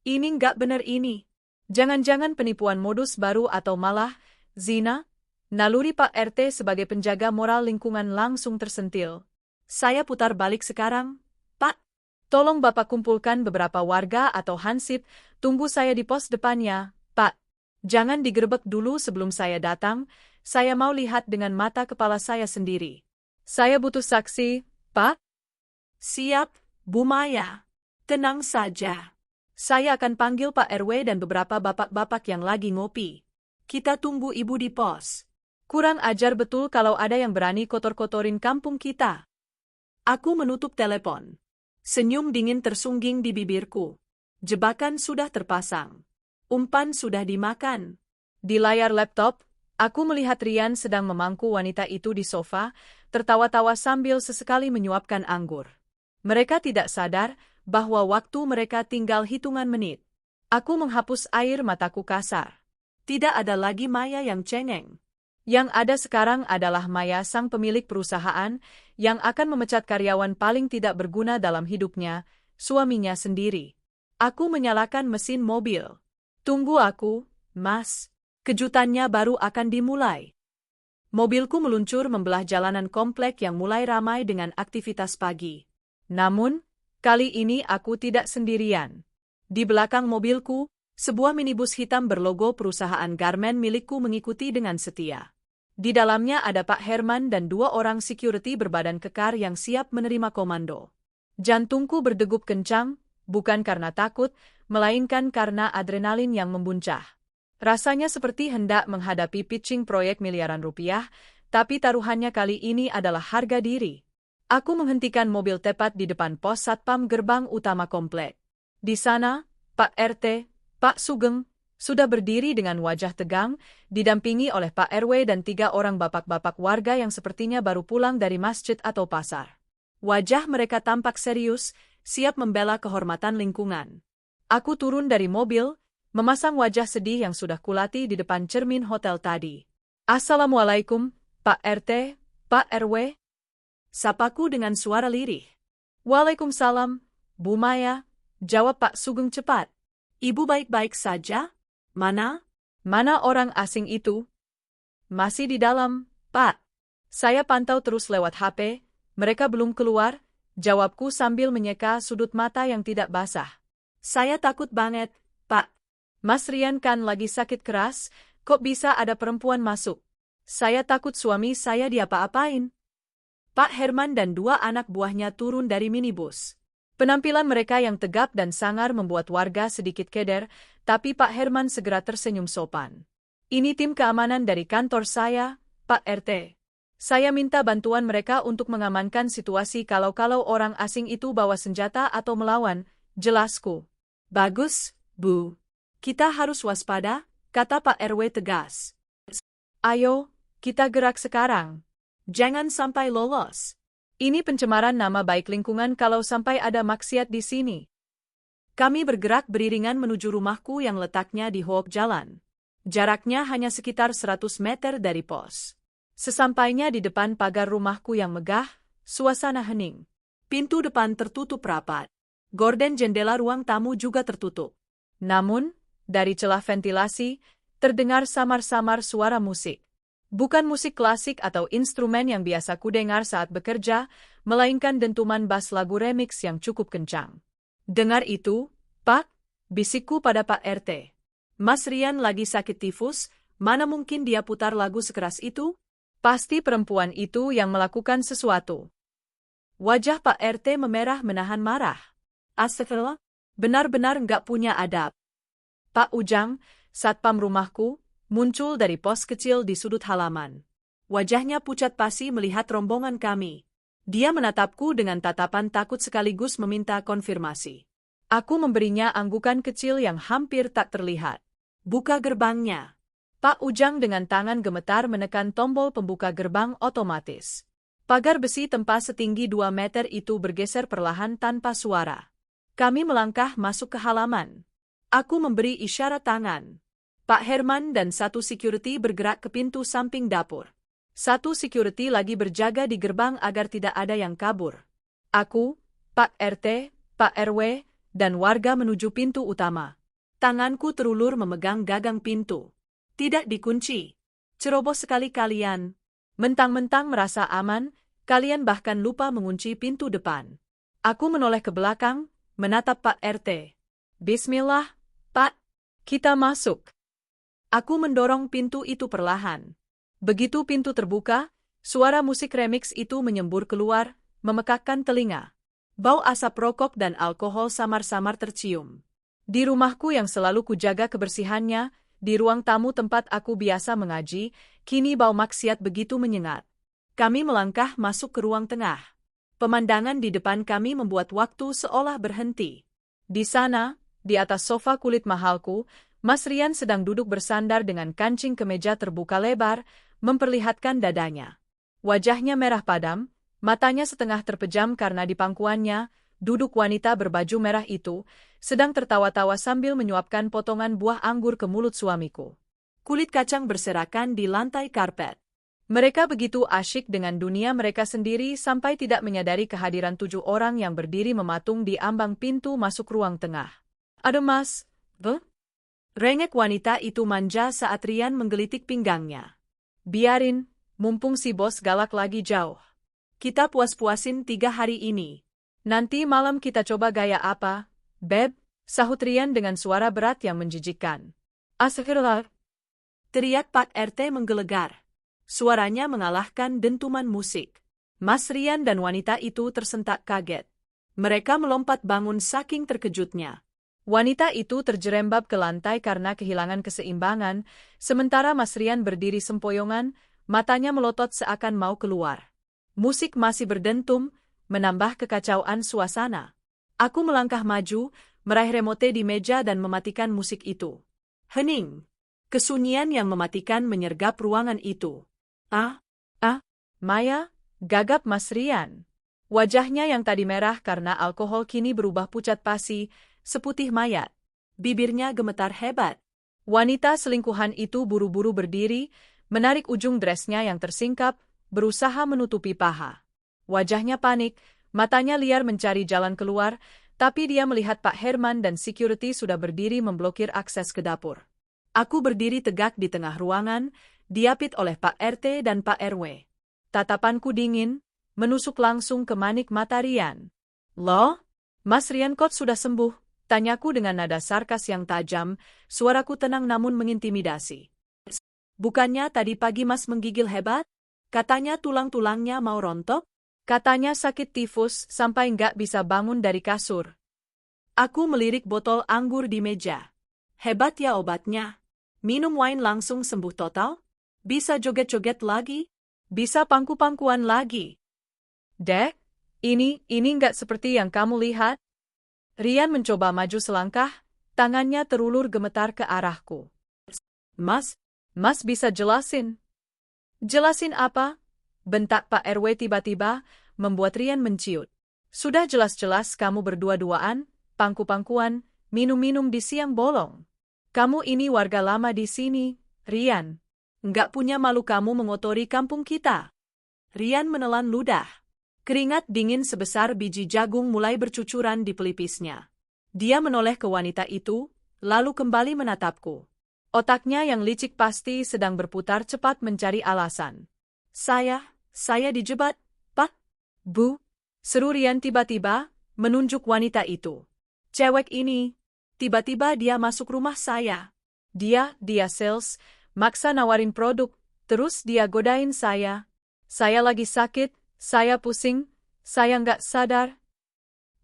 ini nggak bener ini. Jangan-jangan penipuan modus baru atau malah zina? Naluri Pak RT sebagai penjaga moral lingkungan langsung tersentil. Saya putar balik sekarang, Pak. Tolong Bapak kumpulkan beberapa warga atau hansip, tunggu saya di pos depannya, Pak. Jangan digerebek dulu sebelum saya datang, saya mau lihat dengan mata kepala saya sendiri. Saya butuh saksi, Pak. Siap, Bu Maya. Tenang saja. Saya akan panggil Pak RW dan beberapa bapak-bapak yang lagi ngopi. Kita tunggu Ibu di pos. Kurang ajar betul kalau ada yang berani kotor-kotorin kampung kita. Aku menutup telepon. Senyum dingin tersungging di bibirku. Jebakan sudah terpasang. Umpan sudah dimakan. Di layar laptop, aku melihat Rian sedang memangku wanita itu di sofa, tertawa-tawa sambil sesekali menyuapkan anggur. Mereka tidak sadar bahwa waktu mereka tinggal hitungan menit. Aku menghapus air mataku kasar. Tidak ada lagi Maya yang cengeng. Yang ada sekarang adalah Maya sang pemilik perusahaan yang akan memecat karyawan paling tidak berguna dalam hidupnya, suaminya sendiri. Aku menyalakan mesin mobil. Tunggu aku, Mas. Kejutannya baru akan dimulai. Mobilku meluncur membelah jalanan komplek yang mulai ramai dengan aktivitas pagi. Namun, kali ini aku tidak sendirian. Di belakang mobilku, sebuah minibus hitam berlogo perusahaan garmen milikku mengikuti dengan setia. Di dalamnya ada Pak Herman dan 2 orang security berbadan kekar yang siap menerima komando. Jantungku berdegup kencang, bukan karena takut, melainkan karena adrenalin yang membuncah. Rasanya seperti hendak menghadapi pitching proyek miliaran rupiah, tapi taruhannya kali ini adalah harga diri. Aku menghentikan mobil tepat di depan pos satpam gerbang utama komplek. Di sana, Pak RT, Pak Sugeng, sudah berdiri dengan wajah tegang, didampingi oleh Pak RW dan 3 orang bapak-bapak warga yang sepertinya baru pulang dari masjid atau pasar. Wajah mereka tampak serius, siap membela kehormatan lingkungan. Aku turun dari mobil, memasang wajah sedih yang sudah kulatih di depan cermin hotel tadi. Assalamualaikum, Pak RT, Pak RW. Sapaku dengan suara lirih. Waalaikumsalam, Bu Maya, jawab Pak Sugeng cepat. Ibu baik-baik saja? Mana orang asing itu? Masih di dalam, Pak. Saya pantau terus lewat HP, Mereka belum keluar, jawabku sambil menyeka sudut mata yang tidak basah. Saya takut banget, Pak. Mas Rian kan lagi sakit keras, kok bisa ada perempuan masuk? Saya takut suami saya diapa-apain. Pak Herman dan dua anak buahnya turun dari minibus. Penampilan mereka yang tegap dan sangar membuat warga sedikit keder, tapi Pak Herman segera tersenyum sopan. Ini tim keamanan dari kantor saya, Pak RT. Saya minta bantuan mereka untuk mengamankan situasi kalau-kalau orang asing itu bawa senjata atau melawan, jelasku. Bagus, Bu. Kita harus waspada, kata Pak RW tegas. Ayo, kita gerak sekarang. Jangan sampai lolos. Ini pencemaran nama baik lingkungan kalau sampai ada maksiat di sini. Kami bergerak beriringan menuju rumahku yang letaknya di Hoek Jalan. Jaraknya hanya sekitar 100 meter dari pos. Sesampainya di depan pagar rumahku yang megah, suasana hening. Pintu depan tertutup rapat. Gorden jendela ruang tamu juga tertutup. Namun, dari celah ventilasi, terdengar samar-samar suara musik. Bukan musik klasik atau instrumen yang biasa kudengar saat bekerja, melainkan dentuman bass lagu remix yang cukup kencang. Dengar itu, Pak, bisikku pada Pak RT. Mas Rian lagi sakit tifus, mana mungkin dia putar lagu sekeras itu? Pasti perempuan itu yang melakukan sesuatu. Wajah Pak RT memerah menahan marah. Astagfirullah, benar-benar nggak punya adab. Pak Ujang, satpam rumahku, muncul dari pos kecil di sudut halaman. Wajahnya pucat pasi melihat rombongan kami. Dia menatapku dengan tatapan takut sekaligus meminta konfirmasi. Aku memberinya anggukan kecil yang hampir tak terlihat. Buka gerbangnya. Pak Ujang dengan tangan gemetar menekan tombol pembuka gerbang otomatis. Pagar besi tempas setinggi 2 meter itu bergeser perlahan tanpa suara. Kami melangkah masuk ke halaman. Aku memberi isyarat tangan. Pak Herman dan satu security bergerak ke pintu samping dapur. Satu security lagi berjaga di gerbang agar tidak ada yang kabur. Aku, Pak RT, Pak RW, dan warga menuju pintu utama. Tanganku terulur memegang gagang pintu. Tidak dikunci. Ceroboh sekali kalian. Mentang-mentang merasa aman, kalian bahkan lupa mengunci pintu depan. Aku menoleh ke belakang, menatap Pak RT. Bismillah, Pak. Kita masuk. Aku mendorong pintu itu perlahan. Begitu pintu terbuka, suara musik remix itu menyembur keluar, memekakkan telinga. Bau asap rokok dan alkohol samar-samar tercium. Di rumahku yang selalu kujaga kebersihannya, di ruang tamu tempat aku biasa mengaji, kini bau maksiat begitu menyengat. Kami melangkah masuk ke ruang tengah. Pemandangan di depan kami membuat waktu seolah berhenti. Di sana, di atas sofa kulit mahalku, Mas Rian sedang duduk bersandar dengan kancing kemeja terbuka lebar, memperlihatkan dadanya. Wajahnya merah padam, matanya setengah terpejam karena di pangkuannya, duduk wanita berbaju merah itu, sedang tertawa-tawa sambil menyuapkan potongan buah anggur ke mulut suamiku. Kulit kacang berserakan di lantai karpet. Mereka begitu asyik dengan dunia mereka sendiri sampai tidak menyadari kehadiran 7 orang yang berdiri mematung di ambang pintu masuk ruang tengah. Ada mas, Rengek wanita itu manja saat Rian menggelitik pinggangnya. Biarin, mumpung si bos galak lagi jauh. Kita puas-puasin 3 hari ini. Nanti malam kita coba gaya apa, Beb? Sahut Rian dengan suara berat yang menjijikkan. Astagfirullah. Teriak Pak RT menggelegar. Suaranya mengalahkan dentuman musik. Mas Rian dan wanita itu tersentak kaget. Mereka melompat bangun saking terkejutnya. Wanita itu terjerembab ke lantai karena kehilangan keseimbangan, sementara Mas Rian berdiri sempoyongan, matanya melotot seakan mau keluar. Musik masih berdentum, menambah kekacauan suasana. Aku melangkah maju, meraih remote di meja dan mematikan musik itu. Hening. Kesunyian yang mematikan menyergap ruangan itu. Maya, gagap Mas Rian. Wajahnya yang tadi merah karena alkohol kini berubah pucat pasi, seputih mayat. Bibirnya gemetar hebat. Wanita selingkuhan itu buru-buru berdiri, menarik ujung dresnya yang tersingkap, berusaha menutupi paha. Wajahnya panik, matanya liar mencari jalan keluar, tapi dia melihat Pak Herman dan security sudah berdiri memblokir akses ke dapur. Aku berdiri tegak di tengah ruangan, diapit oleh Pak RT dan Pak RW. Tatapanku dingin, menusuk langsung ke manik mata Rian. "Loh? Mas Rian kok sudah sembuh?" Tanyaku dengan nada sarkas yang tajam, suaraku tenang namun mengintimidasi. "Bukannya tadi pagi Mas menggigil hebat? Katanya tulang-tulangnya mau rontok? Katanya sakit tifus sampai nggak bisa bangun dari kasur." Aku melirik botol anggur di meja. "Hebat ya obatnya. Minum wine langsung sembuh total? Bisa joget-joget lagi? Bisa pangku-pangkuan lagi?" "Dek, ini nggak seperti yang kamu lihat." Rian mencoba maju selangkah, tangannya terulur gemetar ke arahku. Mas bisa jelasin?" "Jelasin apa?" bentak Pak RW tiba-tiba, membuat Rian menciut. "Sudah jelas-jelas kamu berdua-duaan, pangku-pangkuan, minum-minum di siang bolong. Kamu ini warga lama di sini, Rian. Nggak punya malu kamu mengotori kampung kita." Rian menelan ludah. Keringat dingin sebesar biji jagung mulai bercucuran di pelipisnya. Dia menoleh ke wanita itu, lalu kembali menatapku. Otaknya yang licik pasti sedang berputar cepat mencari alasan. Saya dijebak, Pak." "Bu," seru Rian tiba-tiba, menunjuk wanita itu. "Cewek ini, tiba-tiba dia masuk rumah saya. Dia sales, maksa nawarin produk, terus dia godain saya. Saya lagi sakit, saya pusing, saya nggak sadar."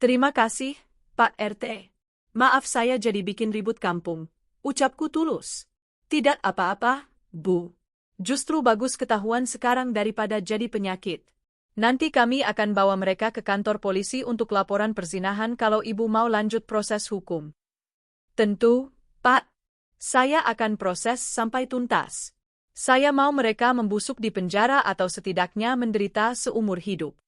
"Terima kasih, Pak RT. Maaf saya jadi bikin ribut kampung," ucapku tulus. "Tidak apa-apa, Bu. Justru bagus ketahuan sekarang daripada jadi penyakit. Nanti kami akan bawa mereka ke kantor polisi untuk laporan perzinahan kalau Ibu mau lanjut proses hukum." "Tentu, Pak. Saya akan proses sampai tuntas. Saya mau mereka membusuk di penjara atau setidaknya menderita seumur hidup."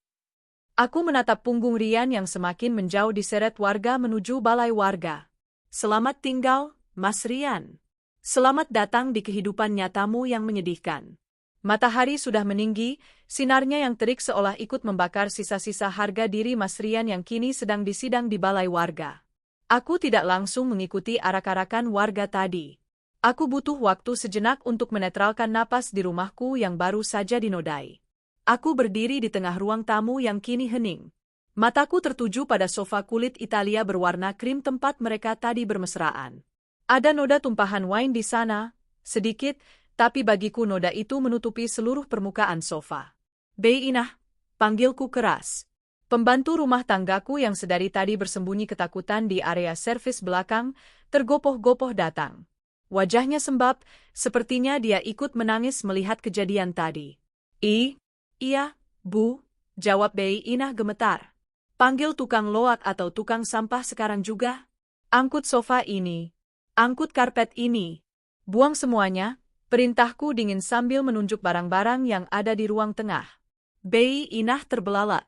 Aku menatap punggung Rian yang semakin menjauh diseret warga menuju balai warga. "Selamat tinggal, Mas Rian. Selamat datang di kehidupan nyatamu yang menyedihkan." Matahari sudah meninggi, sinarnya yang terik seolah ikut membakar sisa-sisa harga diri Mas Rian yang kini sedang disidang di balai warga. Aku tidak langsung mengikuti arak-arakan warga tadi. Aku butuh waktu sejenak untuk menetralkan napas di rumahku yang baru saja dinodai. Aku berdiri di tengah ruang tamu yang kini hening. Mataku tertuju pada sofa kulit Italia berwarna krim tempat mereka tadi bermesraan. Ada noda tumpahan wine di sana, sedikit, tapi bagiku noda itu menutupi seluruh permukaan sofa. "Bei Inah," panggilku keras. Pembantu rumah tanggaku yang sedari tadi bersembunyi ketakutan di area servis belakang, tergopoh-gopoh datang. Wajahnya sembab, sepertinya dia ikut menangis melihat kejadian tadi. Iya, Bu," jawab Bei Inah gemetar. "Panggil tukang loak atau tukang sampah sekarang juga. Angkut sofa ini. Angkut karpet ini. Buang semuanya," perintahku dingin sambil menunjuk barang-barang yang ada di ruang tengah. Bei Inah terbelalak.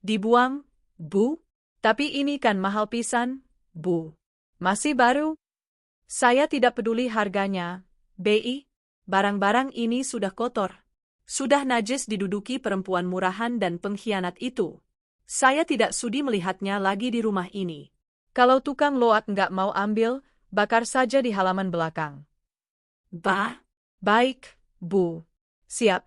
Dibuang, Bu? Tapi ini kan mahal pisan, Bu. Masih baru?" "Saya tidak peduli harganya, Bei. Barang-barang ini sudah kotor. Sudah najis diduduki perempuan murahan dan pengkhianat itu. Saya tidak sudi melihatnya lagi di rumah ini. Kalau tukang loak nggak mau ambil, bakar saja di halaman belakang." Baik, Bu. Siap."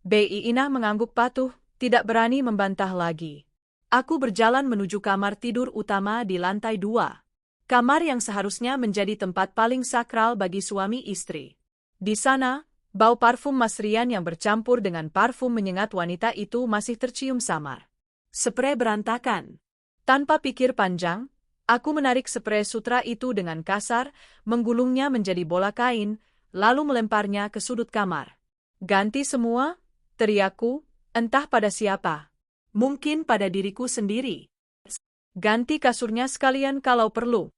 Bei Inah mengangguk patuh, tidak berani membantah lagi. Aku berjalan menuju kamar tidur utama di lantai 2. Kamar yang seharusnya menjadi tempat paling sakral bagi suami istri. Di sana, bau parfum Mas Rian yang bercampur dengan parfum menyengat wanita itu masih tercium samar. Sprei berantakan. Tanpa pikir panjang, aku menarik sprei sutra itu dengan kasar, menggulungnya menjadi bola kain, lalu melemparnya ke sudut kamar. "Ganti semua?" teriakku, entah pada siapa. Mungkin pada diriku sendiri. "Ganti kasurnya sekalian kalau perlu."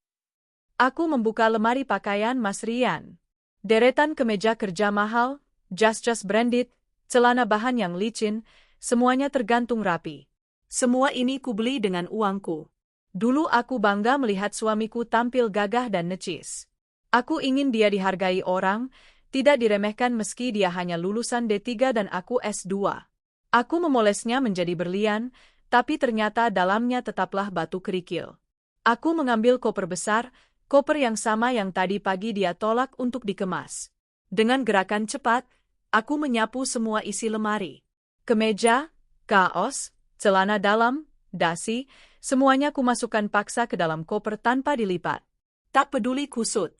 Aku membuka lemari pakaian Mas Rian. Deretan kemeja kerja mahal, jas-jas branded, celana bahan yang licin, semuanya tergantung rapi. Semua ini kubeli dengan uangku. Dulu aku bangga melihat suamiku tampil gagah dan necis. Aku ingin dia dihargai orang, tidak diremehkan meski dia hanya lulusan D3 dan aku S2. Aku memolesnya menjadi berlian, tapi ternyata dalamnya tetaplah batu kerikil. Aku mengambil koper besar, koper yang sama yang tadi pagi dia tolak untuk dikemas. Dengan gerakan cepat, aku menyapu semua isi lemari. Kemeja, Kaos, celana dalam, dasi, semuanya kumasukkan paksa ke dalam koper tanpa dilipat. Tak peduli kusut.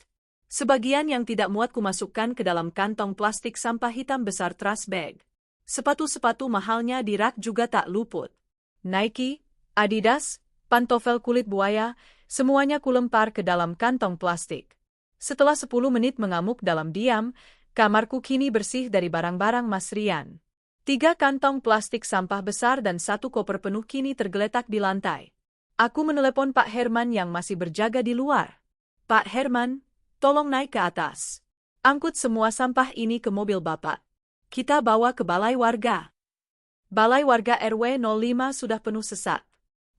Sebagian yang tidak muat kumasukkan ke dalam kantong plastik sampah hitam besar trash bag. Sepatu-sepatu mahalnya di rak juga tak luput. Nike, Adidas, pantofel kulit buaya, semuanya kulempar ke dalam kantong plastik. Setelah 10 menit mengamuk dalam diam, kamarku kini bersih dari barang-barang Mas Rian. 3 kantong plastik sampah besar dan 1 koper penuh kini tergeletak di lantai. Aku menelepon Pak Herman yang masih berjaga di luar. Pak Herman, tolong naik ke atas. Angkut semua sampah ini ke mobil Bapak. Kita bawa ke balai warga. Balai warga RW 05 sudah penuh sesak.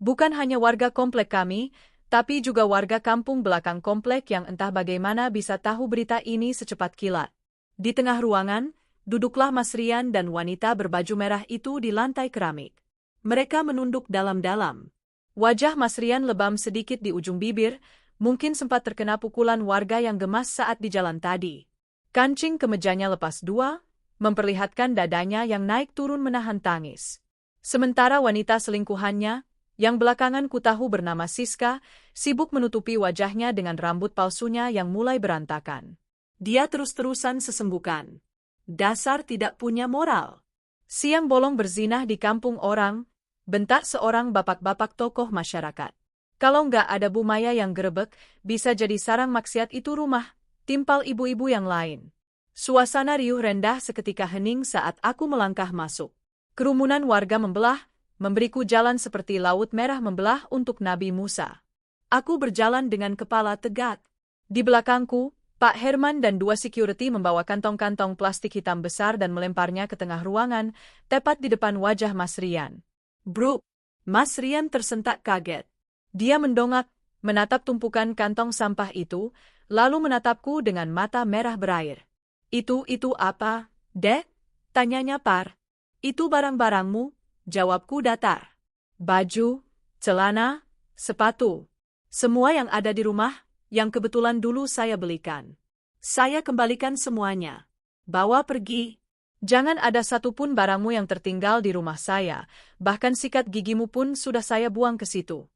Bukan hanya warga komplek kami, tapi juga warga kampung belakang komplek yang entah bagaimana bisa tahu berita ini secepat kilat. Di tengah ruangan, duduklah Mas Rian dan wanita berbaju merah itu di lantai keramik. Mereka menunduk dalam-dalam. Wajah Mas Rian lebam sedikit di ujung bibir, mungkin sempat terkena pukulan warga yang gemas saat di jalan tadi. Kancing kemejanya lepas 2, memperlihatkan dadanya yang naik turun menahan tangis. Sementara wanita selingkuhannya, yang belakangan kutahu bernama Siska, sibuk menutupi wajahnya dengan rambut palsunya yang mulai berantakan. Dia terus-terusan sesenggukan. Dasar tidak punya moral. Siang bolong berzinah di kampung orang, bentak seorang bapak-bapak tokoh masyarakat. Kalau nggak ada Bu Maya yang gerebek, bisa jadi sarang maksiat itu rumah, timpal ibu-ibu yang lain. Suasana riuh rendah seketika hening saat aku melangkah masuk. Kerumunan warga membelah, memberiku jalan seperti laut merah membelah untuk Nabi Musa. Aku berjalan dengan kepala tegak. Di belakangku, Pak Herman dan 2 security membawa kantong-kantong plastik hitam besar dan melemparnya ke tengah ruangan, tepat di depan wajah Mas Rian. Bruk! Mas Rian tersentak kaget. Dia mendongak, menatap tumpukan kantong sampah itu, lalu menatapku dengan mata merah berair. Itu apa, Dek? Tanyanya Par. Itu barang-barangmu, jawabku datar. Baju, celana, sepatu. Semua yang ada di rumah, yang kebetulan dulu saya belikan. Saya kembalikan semuanya. Bawa pergi. Jangan ada satupun barangmu yang tertinggal di rumah saya, bahkan sikat gigimu pun sudah saya buang ke situ.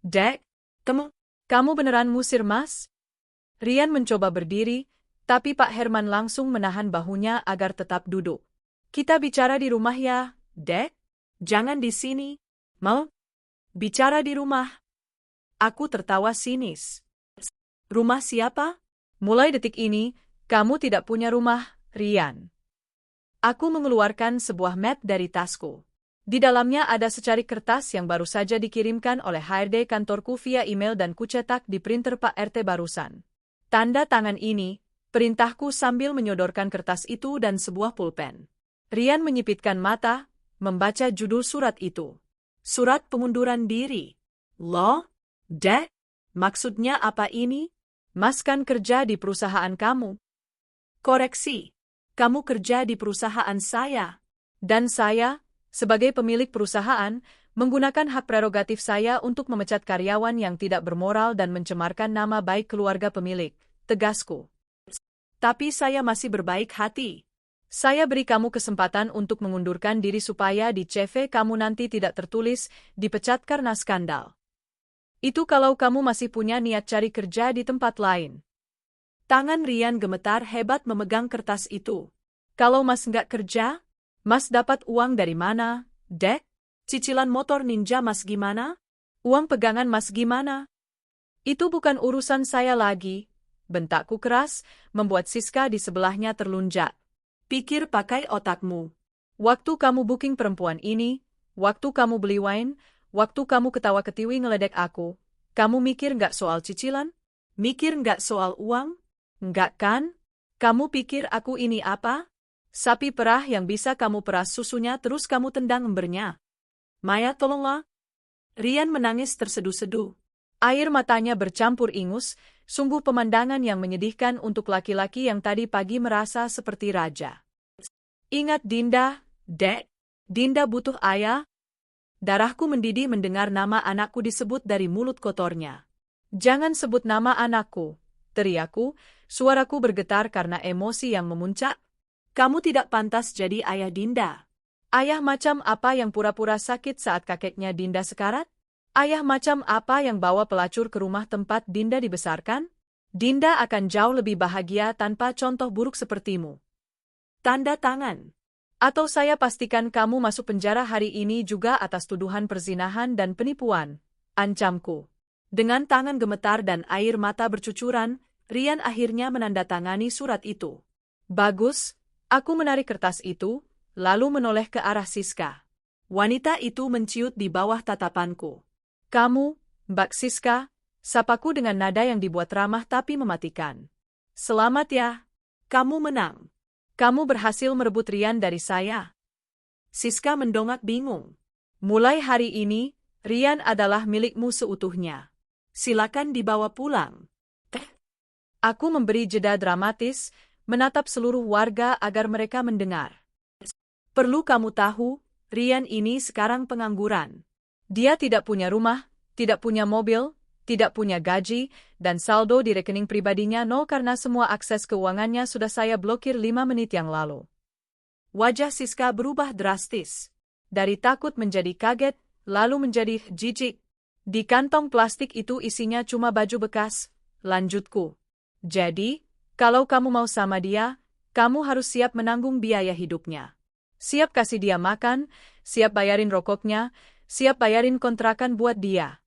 Dek, kamu beneran musir, Mas? Rian mencoba berdiri, tapi Pak Herman langsung menahan bahunya agar tetap duduk. Kita bicara di rumah ya, Dek? Jangan di sini. Mau? Bicara di rumah. Aku tertawa sinis. Rumah siapa? Mulai detik ini, kamu tidak punya rumah, Rian. Aku mengeluarkan sebuah map dari tasku. Di dalamnya ada secari kertas yang baru saja dikirimkan oleh HRD kantorku via email dan kucetak di printer Pak RT barusan. Tanda tangan ini, perintahku sambil menyodorkan kertas itu dan sebuah pulpen. Rian menyipitkan mata, membaca judul surat itu. Surat pengunduran diri. Loh, Dek? Maksudnya apa ini? Mas kan kerja di perusahaan kamu. Koreksi, kamu kerja di perusahaan saya. Dan saya, sebagai pemilik perusahaan, menggunakan hak prerogatif saya untuk memecat karyawan yang tidak bermoral dan mencemarkan nama baik keluarga pemilik, tegasku. Tapi saya masih berbaik hati. Saya beri kamu kesempatan untuk mengundurkan diri supaya di CV kamu nanti tidak tertulis dipecat karena skandal. Itu kalau kamu masih punya niat cari kerja di tempat lain. Tangan Rian gemetar hebat memegang kertas itu. Kalau Mas nggak kerja, Mas dapat uang dari mana, Dek? Cicilan motor ninja Mas gimana? Uang pegangan Mas gimana? Itu bukan urusan saya lagi, bentakku keras, membuat Siska di sebelahnya terlunjak. Pikir pakai otakmu. Waktu kamu booking perempuan ini, waktu kamu beli wine, waktu kamu ketawa-ketiwi ngeledek aku, kamu mikir nggak soal cicilan? Mikir nggak soal uang? Nggak kan? Kamu pikir aku ini apa? Sapi perah yang bisa kamu peras susunya terus kamu tendang embernya. Maya, tolonglah. Rian menangis terseduh-seduh. Air matanya bercampur ingus, sungguh pemandangan yang menyedihkan untuk laki-laki yang tadi pagi merasa seperti raja. Ingat Dinda, Dek. Dinda butuh ayah. Darahku mendidih mendengar nama anakku disebut dari mulut kotornya. Jangan sebut nama anakku, teriakku, suaraku bergetar karena emosi yang memuncak. Kamu tidak pantas jadi ayah Dinda. Ayah macam apa yang pura-pura sakit saat kakeknya Dinda sekarat? Ayah macam apa yang bawa pelacur ke rumah tempat Dinda dibesarkan? Dinda akan jauh lebih bahagia tanpa contoh buruk sepertimu. Tanda tangan. Atau saya pastikan kamu masuk penjara hari ini juga atas tuduhan perzinahan dan penipuan. Ancamku. Dengan tangan gemetar dan air mata bercucuran, Rian akhirnya menandatangani surat itu. Bagus, aku menarik kertas itu, lalu menoleh ke arah Siska. Wanita itu menciut di bawah tatapanku. Kamu, Mbak Siska, sapaku dengan nada yang dibuat ramah tapi mematikan. Selamat ya, kamu menang. Kamu berhasil merebut Rian dari saya. Siska mendongak bingung. Mulai hari ini, Rian adalah milikmu seutuhnya. Silakan dibawa pulang. Aku memberi jeda dramatis, menatap seluruh warga agar mereka mendengar. Perlu kamu tahu, Rian ini sekarang pengangguran. Dia tidak punya rumah, tidak punya mobil, tidak punya gaji, dan saldo di rekening pribadinya nol karena semua akses keuangannya sudah saya blokir 5 menit yang lalu. Wajah Siska berubah drastis. Dari takut menjadi kaget, lalu menjadi jijik. Di kantong plastik itu isinya cuma baju bekas, lanjutku. Jadi, kalau kamu mau sama dia, kamu harus siap menanggung biaya hidupnya. Siap kasih dia makan, siap bayarin rokoknya, siap bayarin kontrakan buat dia.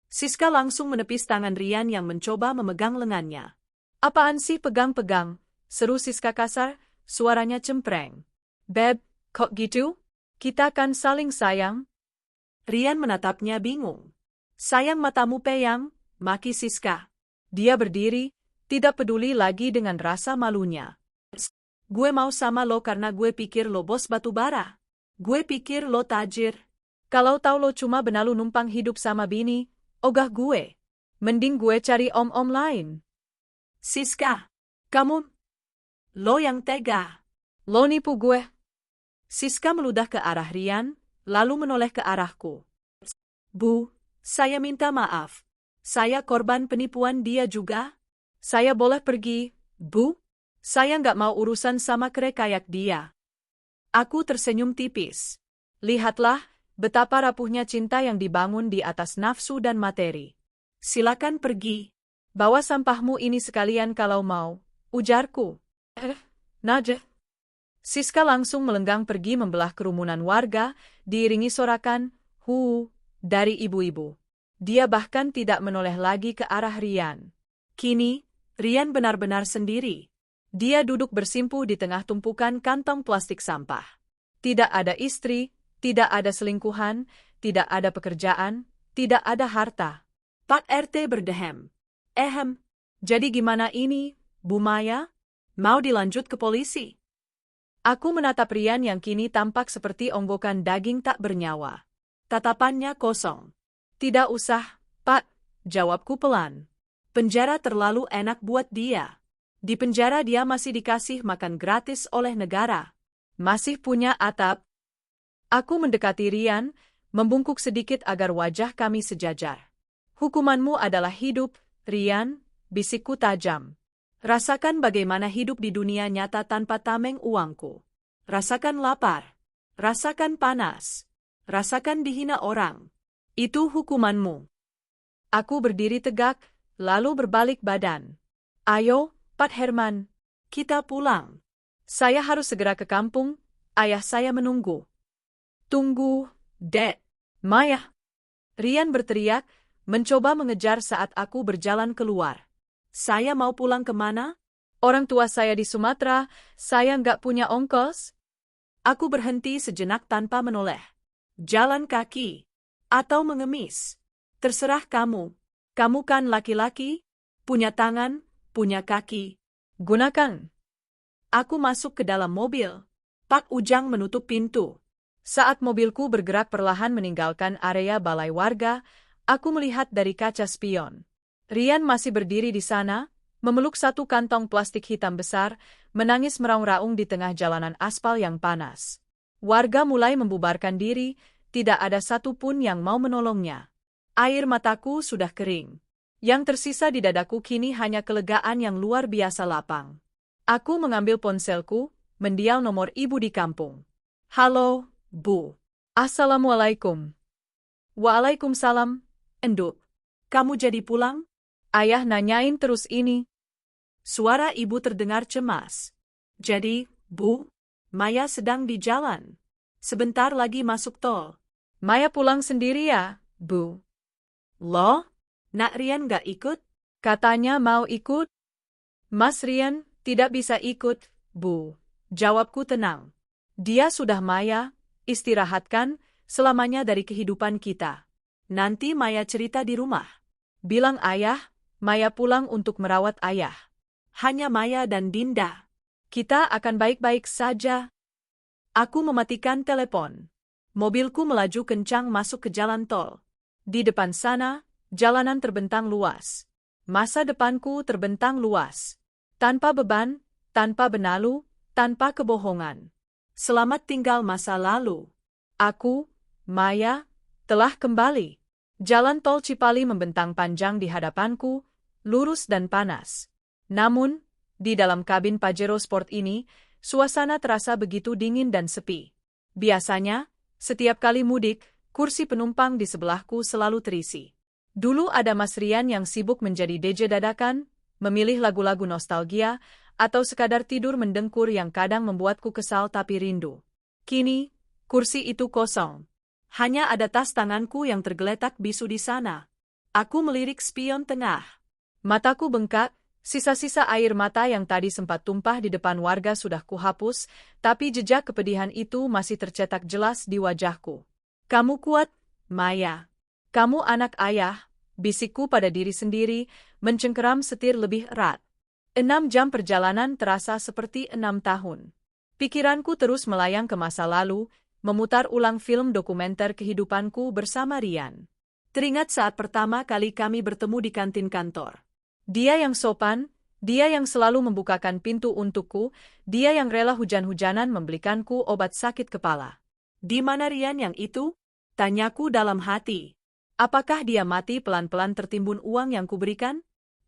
Siska langsung menepis tangan Rian yang mencoba memegang lengannya. Apaan sih pegang-pegang? Seru Siska kasar, suaranya cempreng. Beb, kok gitu? Kita kan saling sayang. Rian menatapnya bingung. Sayang matamu peyang, maki Siska. Dia berdiri, tidak peduli lagi dengan rasa malunya. Gue mau sama lo karena gue pikir lo bos batubara. Gue pikir lo tajir. Kalau tahu lo cuma benalu numpang hidup sama bini, ogah gue. Mending gue cari om-om lain. Siska, kamu... Lo yang tega. Lo nipu gue. Siska meludah ke arah Rian, lalu menoleh ke arahku. Bu, saya minta maaf. Saya korban penipuan dia juga. Saya boleh pergi, Bu? Saya nggak mau urusan sama kere kayak dia. Aku tersenyum tipis. Lihatlah, betapa rapuhnya cinta yang dibangun di atas nafsu dan materi. Silakan pergi. Bawa sampahmu ini sekalian kalau mau, ujarku. Najah. Siska langsung melenggang pergi membelah kerumunan warga, diiringi sorakan, dari ibu-ibu. Dia bahkan tidak menoleh lagi ke arah Rian. Kini, Rian benar-benar sendiri. Dia duduk bersimpuh di tengah tumpukan kantong plastik sampah. Tidak ada istri, tidak ada selingkuhan, tidak ada pekerjaan, tidak ada harta. Pak RT berdehem. Jadi gimana ini, Bu Maya? Mau dilanjut ke polisi? Aku menatap Rian yang kini tampak seperti onggokan daging tak bernyawa. Tatapannya kosong. Tidak usah, Pak, jawabku pelan. Penjara terlalu enak buat dia. Di penjara dia masih dikasih makan gratis oleh negara. Masih punya atap. Aku mendekati Rian, membungkuk sedikit agar wajah kami sejajar. Hukumanmu adalah hidup, Rian, bisikku tajam. Rasakan bagaimana hidup di dunia nyata tanpa tameng uangku. Rasakan lapar. Rasakan panas. Rasakan dihina orang. Itu hukumanmu. Aku berdiri tegak, lalu berbalik badan. Ayo, Pak Herman, kita pulang. Saya harus segera ke kampung, ayah saya menunggu. Tunggu, Dek. Maya. Rian berteriak, mencoba mengejar saat aku berjalan keluar. Saya mau pulang kemana? Orang tua saya di Sumatera, saya nggak punya ongkos. Aku berhenti sejenak tanpa menoleh. Jalan kaki. Atau mengemis. Terserah kamu. Kamu kan laki-laki, punya tangan, punya kaki. Gunakan. Aku masuk ke dalam mobil. Pak Ujang menutup pintu. Saat mobilku bergerak perlahan meninggalkan area balai warga, aku melihat dari kaca spion. Rian masih berdiri di sana, memeluk satu kantong plastik hitam besar, menangis meraung-raung di tengah jalanan aspal yang panas. Warga mulai membubarkan diri, tidak ada satupun yang mau menolongnya. Air mataku sudah kering. Yang tersisa di dadaku kini hanya kelegaan yang luar biasa lapang. Aku mengambil ponselku, mendial nomor ibu di kampung. Halo, Bu. Assalamualaikum. Waalaikumsalam, Enduk. Kamu jadi pulang? Ayah nanyain terus ini. Suara ibu terdengar cemas. Jadi, Bu, Maya sedang di jalan. Sebentar lagi masuk tol. Maya pulang sendiri ya, Bu. Loh? Nak Rian gak ikut? Katanya mau ikut. Mas Rian tidak bisa ikut, Bu. Jawabku tenang. Dia sudah Maya, istirahatkan selamanya dari kehidupan kita. Nanti Maya cerita di rumah. Bilang ayah, Maya pulang untuk merawat ayah. Hanya Maya dan Dinda. Kita akan baik-baik saja. Aku mematikan telepon. Mobilku melaju kencang masuk ke jalan tol. Di depan sana, jalanan terbentang luas. Masa depanku terbentang luas. Tanpa beban, tanpa benalu, tanpa kebohongan. Selamat tinggal masa lalu. Aku, Maya, telah kembali. Jalan tol Cipali membentang panjang di hadapanku, lurus dan panas. Namun, di dalam kabin Pajero Sport ini, suasana terasa begitu dingin dan sepi. Biasanya, setiap kali mudik, kursi penumpang di sebelahku selalu terisi. Dulu ada Mas Rian yang sibuk menjadi DJ dadakan, memilih lagu-lagu nostalgia, atau sekadar tidur mendengkur yang kadang membuatku kesal tapi rindu. Kini, kursi itu kosong. Hanya ada tas tanganku yang tergeletak bisu di sana. Aku melirik spion tengah. Mataku bengkak, sisa-sisa air mata yang tadi sempat tumpah di depan warga sudah kuhapus, tapi jejak kepedihan itu masih tercetak jelas di wajahku. Kamu kuat, Maya. Kamu anak ayah, bisikku pada diri sendiri, mencengkeram setir lebih erat. 6 jam perjalanan terasa seperti 6 tahun. Pikiranku terus melayang ke masa lalu, memutar ulang film dokumenter kehidupanku bersama Rian. Teringat saat pertama kali kami bertemu di kantin kantor. Dia yang sopan, dia yang selalu membukakan pintu untukku, dia yang rela hujan-hujanan membelikanku obat sakit kepala. Di mana Rian yang itu? Tanyaku dalam hati. Apakah dia mati pelan-pelan tertimbun uang yang kuberikan?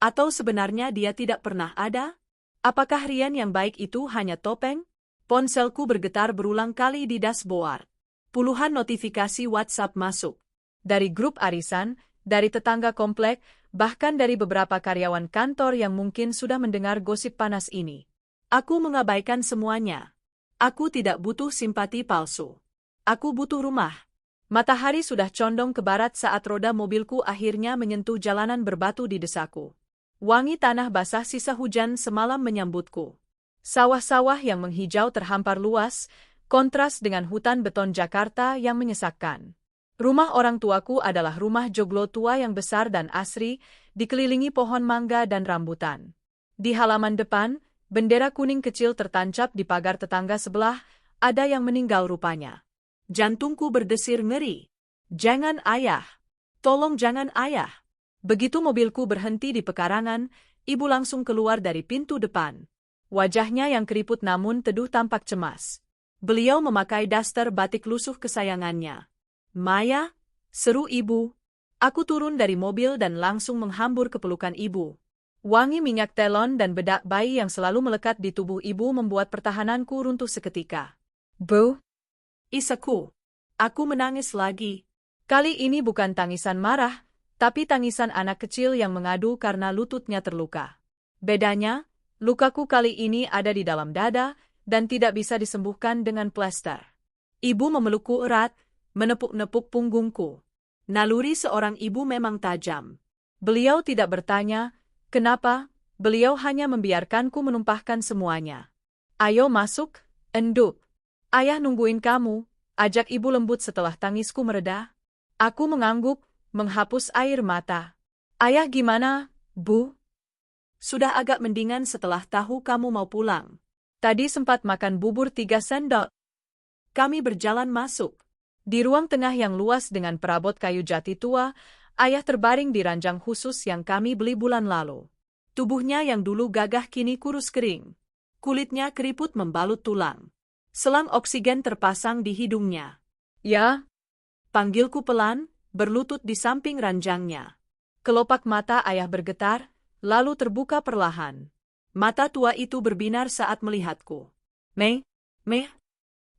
Atau sebenarnya dia tidak pernah ada? Apakah Rian yang baik itu hanya topeng? Ponselku bergetar berulang kali di dashboard. Puluhan notifikasi WhatsApp masuk. Dari grup arisan, dari tetangga komplek, bahkan dari beberapa karyawan kantor yang mungkin sudah mendengar gosip panas ini. Aku mengabaikan semuanya. Aku tidak butuh simpati palsu. Aku butuh rumah. Matahari sudah condong ke barat saat roda mobilku akhirnya menyentuh jalanan berbatu di desaku. Wangi tanah basah sisa hujan semalam menyambutku. Sawah-sawah yang menghijau terhampar luas, kontras dengan hutan beton Jakarta yang menyesakkan. Rumah orang tuaku adalah rumah joglo tua yang besar dan asri, dikelilingi pohon mangga dan rambutan. Di halaman depan, bendera kuning kecil tertancap di pagar tetangga sebelah, ada yang meninggal rupanya. Jantungku berdesir ngeri. Jangan ayah. Tolong jangan ayah. Begitu mobilku berhenti di pekarangan, ibu langsung keluar dari pintu depan. Wajahnya yang keriput namun teduh tampak cemas. Beliau memakai daster batik lusuh kesayangannya. Maya, seru ibu. Aku turun dari mobil dan langsung menghambur ke pelukan ibu. Wangi minyak telon dan bedak bayi yang selalu melekat di tubuh ibu membuat pertahananku runtuh seketika. Bu, isaku. Aku menangis lagi. Kali ini bukan tangisan marah, tapi tangisan anak kecil yang mengadu karena lututnya terluka. Bedanya, lukaku kali ini ada di dalam dada dan tidak bisa disembuhkan dengan plester. Ibu memelukku erat, menepuk-nepuk punggungku. Naluri seorang ibu memang tajam. Beliau tidak bertanya, kenapa, beliau hanya membiarkanku menumpahkan semuanya. Ayo masuk, Enduk. Ayah nungguin kamu, ajak ibu lembut setelah tangisku mereda. Aku mengangguk, menghapus air mata. Ayah gimana, Bu? Sudah agak mendingan setelah tahu kamu mau pulang. Tadi sempat makan bubur 3 sendok. Kami berjalan masuk. Di ruang tengah yang luas dengan perabot kayu jati tua, ayah terbaring di ranjang khusus yang kami beli bulan lalu. Tubuhnya yang dulu gagah kini kurus kering. Kulitnya keriput membalut tulang. Selang oksigen terpasang di hidungnya. Ya? Panggilku pelan, berlutut di samping ranjangnya. Kelopak mata ayah bergetar, lalu terbuka perlahan. Mata tua itu berbinar saat melihatku. Meh?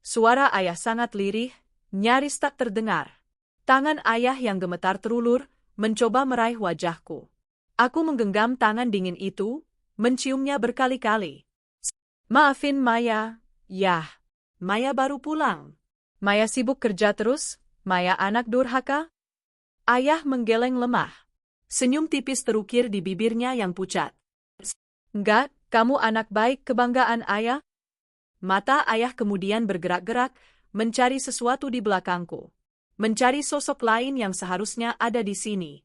Suara ayah sangat lirih, nyaris tak terdengar. Tangan ayah yang gemetar terulur, mencoba meraih wajahku. Aku menggenggam tangan dingin itu, menciumnya berkali-kali. Maafin Maya, yah. Maya baru pulang. Maya sibuk kerja terus, Maya anak durhaka. Ayah menggeleng lemah. Senyum tipis terukir di bibirnya yang pucat. Enggak, kamu anak baik kebanggaan ayah. Mata ayah kemudian bergerak-gerak, mencari sesuatu di belakangku. Mencari sosok lain yang seharusnya ada di sini.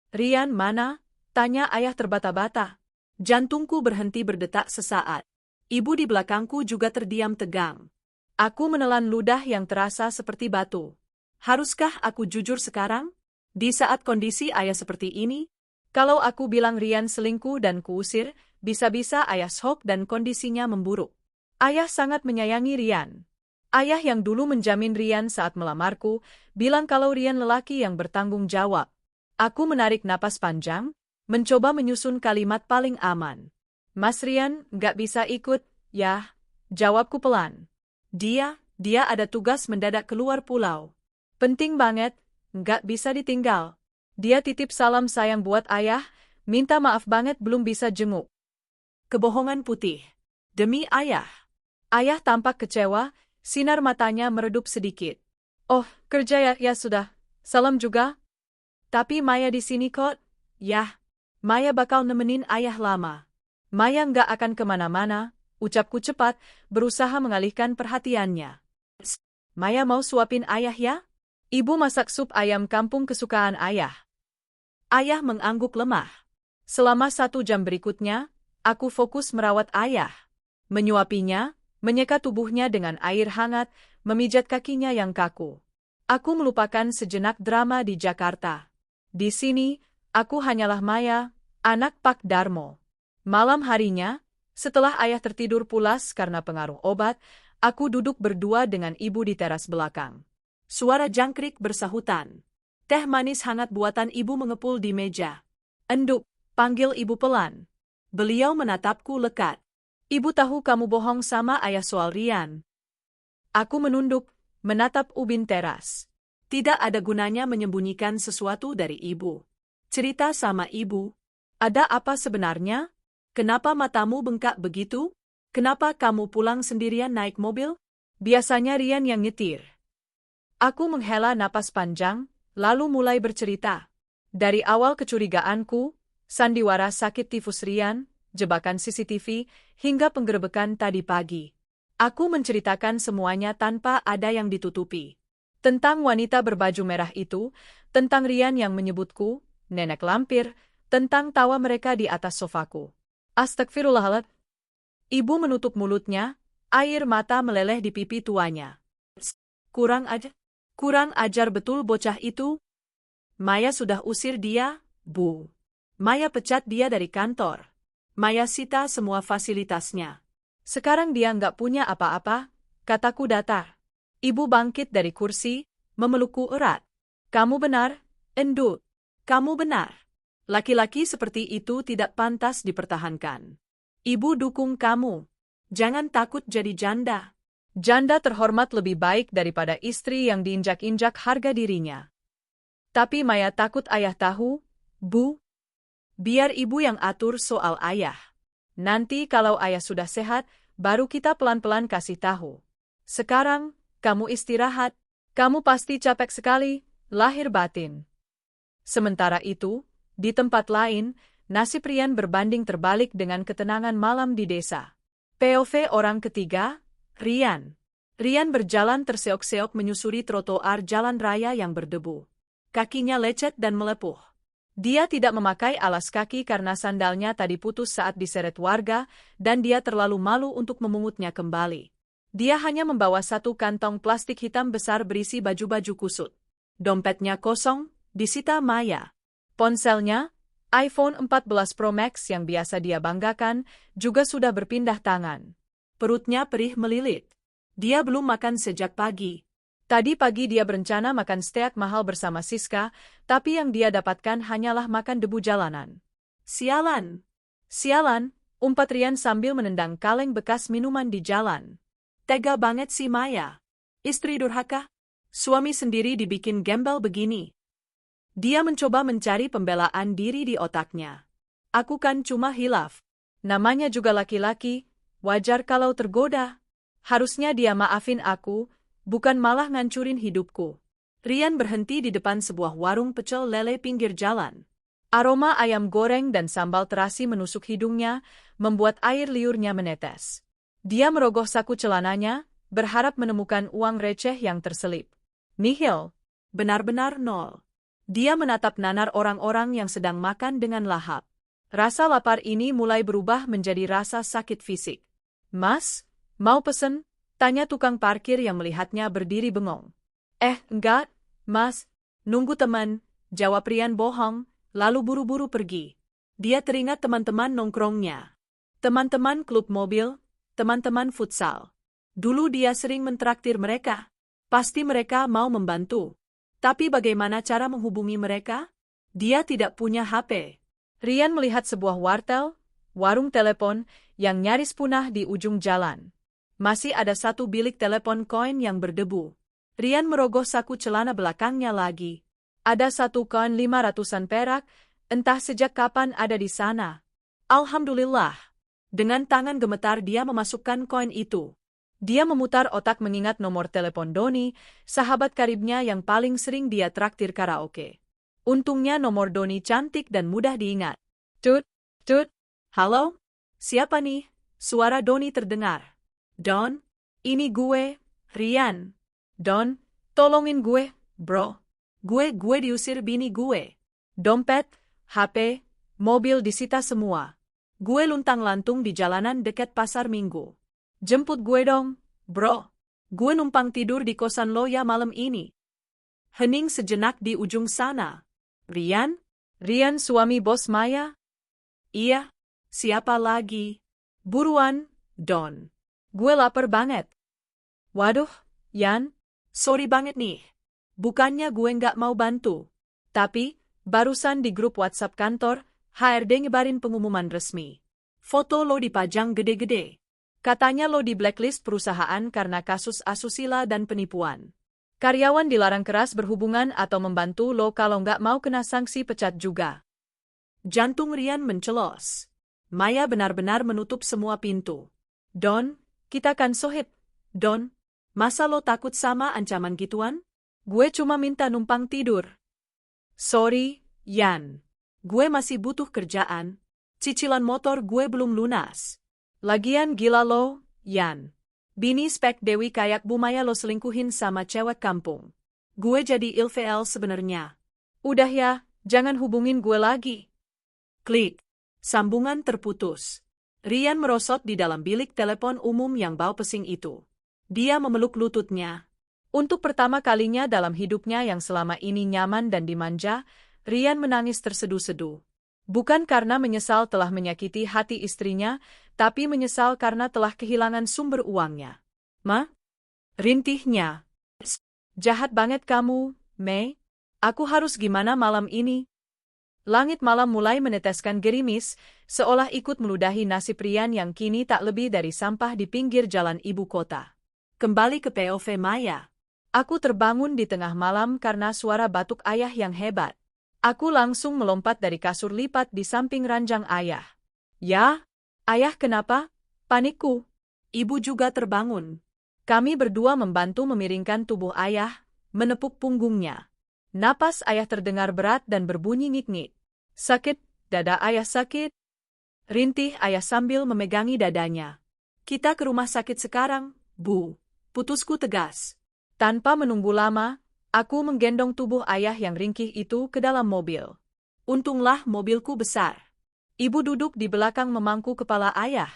Rian mana? Tanya ayah terbata-bata. Jantungku berhenti berdetak sesaat. Ibu di belakangku juga terdiam tegang. Aku menelan ludah yang terasa seperti batu. Haruskah aku jujur sekarang? Di saat kondisi ayah seperti ini? Kalau aku bilang Rian selingkuh dan kuusir, bisa-bisa ayah shock dan kondisinya memburuk. Ayah sangat menyayangi Rian. Ayah yang dulu menjamin Rian saat melamarku, bilang kalau Rian lelaki yang bertanggung jawab. Aku menarik napas panjang, mencoba menyusun kalimat paling aman. Mas Rian, nggak bisa ikut, ya? Jawabku pelan. Dia ada tugas mendadak keluar pulau. Penting banget, nggak bisa ditinggal. Dia titip salam sayang buat ayah, minta maaf banget belum bisa jenguk. Kebohongan putih. Demi ayah. Ayah tampak kecewa, sinar matanya meredup sedikit. Oh, kerja ya sudah. Salam juga. Tapi Maya di sini kok. Yah, Maya bakal nemenin ayah lama. Maya nggak akan kemana-mana, ucapku cepat, berusaha mengalihkan perhatiannya. Maya mau suapin ayah ya? Ibu masak sup ayam kampung kesukaan ayah. Ayah mengangguk lemah. Selama 1 jam berikutnya, aku fokus merawat ayah. Menyuapinya, menyeka tubuhnya dengan air hangat, memijat kakinya yang kaku. Aku melupakan sejenak drama di Jakarta. Di sini, aku hanyalah Maya, anak Pak Darmo. Malam harinya, setelah ayah tertidur pulas karena pengaruh obat, aku duduk berdua dengan ibu di teras belakang. Suara jangkrik bersahutan. Teh manis hangat buatan ibu mengepul di meja. Enduk, panggil ibu pelan. Beliau menatapku lekat. Ibu tahu kamu bohong sama ayah soal Rian. Aku menunduk, menatap ubin teras. Tidak ada gunanya menyembunyikan sesuatu dari ibu. Cerita sama ibu. Ada apa sebenarnya? Kenapa matamu bengkak begitu? Kenapa kamu pulang sendirian naik mobil? Biasanya Rian yang nyetir. Aku menghela napas panjang, lalu mulai bercerita. Dari awal kecurigaanku, sandiwara sakit tifus Rian, jebakan CCTV, hingga penggerebekan tadi pagi. Aku menceritakan semuanya tanpa ada yang ditutupi. Tentang wanita berbaju merah itu, tentang Rian yang menyebutku, nenek lampir, tentang tawa mereka di atas sofaku. Astagfirullahaladzim. Ibu menutup mulutnya, air mata meleleh di pipi tuanya. Kurang ajar betul bocah itu. Maya sudah usir dia, Bu. Maya pecat dia dari kantor. Maya sita semua fasilitasnya. Sekarang dia nggak punya apa-apa, kataku datar. Ibu bangkit dari kursi, memelukku erat. Kamu benar, Endut. Kamu benar. Laki-laki seperti itu tidak pantas dipertahankan. Ibu dukung kamu. Jangan takut jadi janda. Janda terhormat lebih baik daripada istri yang diinjak-injak harga dirinya. Tapi Maya takut ayah tahu, Bu. Biar ibu yang atur soal ayah. Nanti kalau ayah sudah sehat, baru kita pelan-pelan kasih tahu. Sekarang, kamu istirahat. Kamu pasti capek sekali, lahir batin. Sementara itu, di tempat lain, nasib Rian berbanding terbalik dengan ketenangan malam di desa. POV orang ketiga, Rian. Rian berjalan terseok-seok menyusuri trotoar jalan raya yang berdebu. Kakinya lecet dan melepuh. Dia tidak memakai alas kaki karena sandalnya tadi putus saat diseret warga, dan dia terlalu malu untuk memungutnya kembali. Dia hanya membawa 1 kantong plastik hitam besar berisi baju-baju kusut. Dompetnya kosong, disita Maya. Ponselnya, iPhone 14 Pro Max yang biasa dia banggakan, juga sudah berpindah tangan. Perutnya perih melilit. Dia belum makan sejak pagi. Tadi pagi dia berencana makan steak mahal bersama Siska, tapi yang dia dapatkan hanyalah makan debu jalanan. Sialan! Sialan! Umpat Rian sambil menendang kaleng bekas minuman di jalan. Tega banget si Maya. Istri durhaka. Suami sendiri dibikin gembel begini. Dia mencoba mencari pembelaan diri di otaknya. Aku kan cuma hilaf. Namanya juga laki-laki, wajar kalau tergoda. Harusnya dia maafin aku, bukan malah ngancurin hidupku. Rian berhenti di depan sebuah warung pecel lele pinggir jalan. Aroma ayam goreng dan sambal terasi menusuk hidungnya, membuat air liurnya menetes. Dia merogoh saku celananya, berharap menemukan uang receh yang terselip. Nihil. Benar-benar nol. Dia menatap nanar orang-orang yang sedang makan dengan lahap. Rasa lapar ini mulai berubah menjadi rasa sakit fisik. Mas, mau pesen? Tanya tukang parkir yang melihatnya berdiri bengong. Enggak, mas. Nunggu teman, jawab Rian bohong. Lalu buru-buru pergi. Dia teringat teman-teman nongkrongnya. Teman-teman klub mobil, teman-teman futsal. Dulu dia sering mentraktir mereka. Pasti mereka mau membantu. Tapi bagaimana cara menghubungi mereka? Dia tidak punya HP. Rian melihat sebuah wartel, warung telepon, yang nyaris punah di ujung jalan. Masih ada satu bilik telepon koin yang berdebu. Rian merogoh saku celana belakangnya lagi. Ada satu koin 500-an perak, entah sejak kapan ada di sana. Alhamdulillah. Dengan tangan gemetar dia memasukkan koin itu. Dia memutar otak mengingat nomor telepon Doni, sahabat karibnya yang paling sering dia traktir karaoke. Untungnya nomor Doni cantik dan mudah diingat. Tut, tut, halo? Siapa nih? Suara Doni terdengar. Don, ini gue, Rian. Don, tolongin gue, bro. Gue diusir bini gue. Dompet, HP, mobil disita semua. Gue luntang-lantung di jalanan dekat pasar Minggu. Jemput gue dong, bro. Gue numpang tidur di kosan lo ya malam ini. Hening sejenak di ujung sana. Rian? Rian suami bos Maya? Iya. Siapa lagi? Buruan, Don. Gue lapar banget. Waduh, Yan. Sorry banget nih. Bukannya gue nggak mau bantu. Tapi, barusan di grup WhatsApp kantor, HRD nyebarin pengumuman resmi. Foto lo dipajang gede-gede. Katanya lo di blacklist perusahaan karena kasus asusila dan penipuan. Karyawan dilarang keras berhubungan atau membantu lo kalau nggak mau kena sanksi pecat juga. Jantung Rian mencelos. Maya benar-benar menutup semua pintu. Don, kita kan sohib. Don, masa lo takut sama ancaman gituan? Gue cuma minta numpang tidur. Sorry, Yan. Gue masih butuh kerjaan. Cicilan motor gue belum lunas. Lagian gila lo, Yan. Bini spek Dewi kayak Bu Maya lo selingkuhin sama cewek kampung. Gue jadi ilfeel sebenarnya. Udah ya, jangan hubungin gue lagi. Klik. Sambungan terputus. Rian merosot di dalam bilik telepon umum yang bau pesing itu. Dia memeluk lututnya. Untuk pertama kalinya dalam hidupnya yang selama ini nyaman dan dimanja, Rian menangis terseduh-seduh. Bukan karena menyesal telah menyakiti hati istrinya, tapi menyesal karena telah kehilangan sumber uangnya. Ma? Rintihnya. Jahat banget kamu, Mei. Aku harus gimana malam ini? Langit malam mulai meneteskan gerimis, seolah ikut meludahi nasib Rian yang kini tak lebih dari sampah di pinggir jalan ibu kota. Kembali ke POV Maya. Aku terbangun di tengah malam karena suara batuk ayah yang hebat. Aku langsung melompat dari kasur lipat di samping ranjang ayah. Ya? Ayah kenapa? Panikku. Ibu juga terbangun. Kami berdua membantu memiringkan tubuh ayah, menepuk punggungnya. Napas ayah terdengar berat dan berbunyi ngik-ngik. Sakit, dada ayah sakit. Rintih ayah sambil memegangi dadanya. Kita ke rumah sakit sekarang, Bu. Putusku tegas. Tanpa menunggu lama, aku menggendong tubuh ayah yang ringkih itu ke dalam mobil. Untunglah mobilku besar. Ibu duduk di belakang memangku kepala ayah.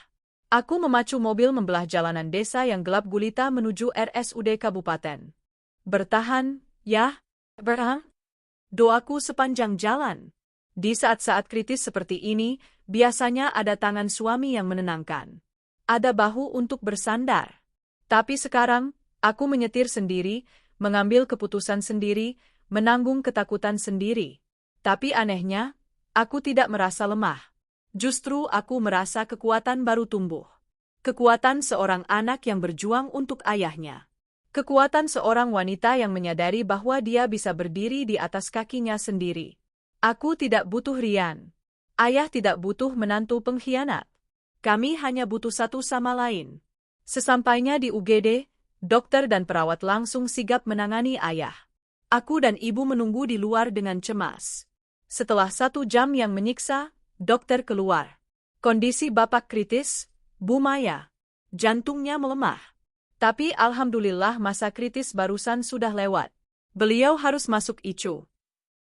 Aku memacu mobil membelah jalanan desa yang gelap gulita menuju RSUD Kabupaten. Bertahan, ya, bertahan. Doaku sepanjang jalan. Di saat-saat kritis seperti ini, biasanya ada tangan suami yang menenangkan. Ada bahu untuk bersandar. Tapi sekarang, aku menyetir sendiri, mengambil keputusan sendiri, menanggung ketakutan sendiri. Tapi anehnya, aku tidak merasa lemah. Justru aku merasa kekuatan baru tumbuh. Kekuatan seorang anak yang berjuang untuk ayahnya. Kekuatan seorang wanita yang menyadari bahwa dia bisa berdiri di atas kakinya sendiri. Aku tidak butuh Rian. Ayah tidak butuh menantu pengkhianat. Kami hanya butuh satu sama lain. Sesampainya di UGD, dokter dan perawat langsung sigap menangani ayah. Aku dan ibu menunggu di luar dengan cemas. Setelah 1 jam yang menyiksa, dokter keluar. Kondisi bapak kritis, Bu Maya. Jantungnya melemah. Tapi alhamdulillah masa kritis barusan sudah lewat. Beliau harus masuk ICU.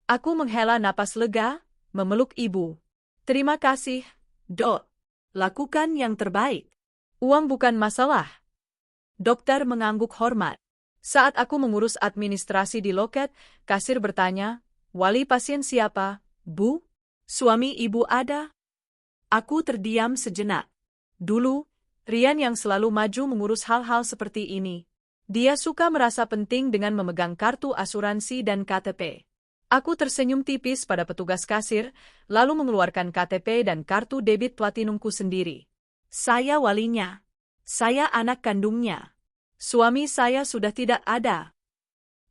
Aku menghela napas lega, memeluk ibu. Terima kasih, Dok. Lakukan yang terbaik. Uang bukan masalah. Dokter mengangguk hormat. Saat aku mengurus administrasi di loket, kasir bertanya, "Wali pasien siapa, Bu? Suami ibu ada?" Aku terdiam sejenak. Dulu, Rian yang selalu maju mengurus hal-hal seperti ini. Dia suka merasa penting dengan memegang kartu asuransi dan KTP. Aku tersenyum tipis pada petugas kasir, lalu mengeluarkan KTP dan kartu debit platinumku sendiri. Saya walinya. Saya anak kandungnya. Suami saya sudah tidak ada.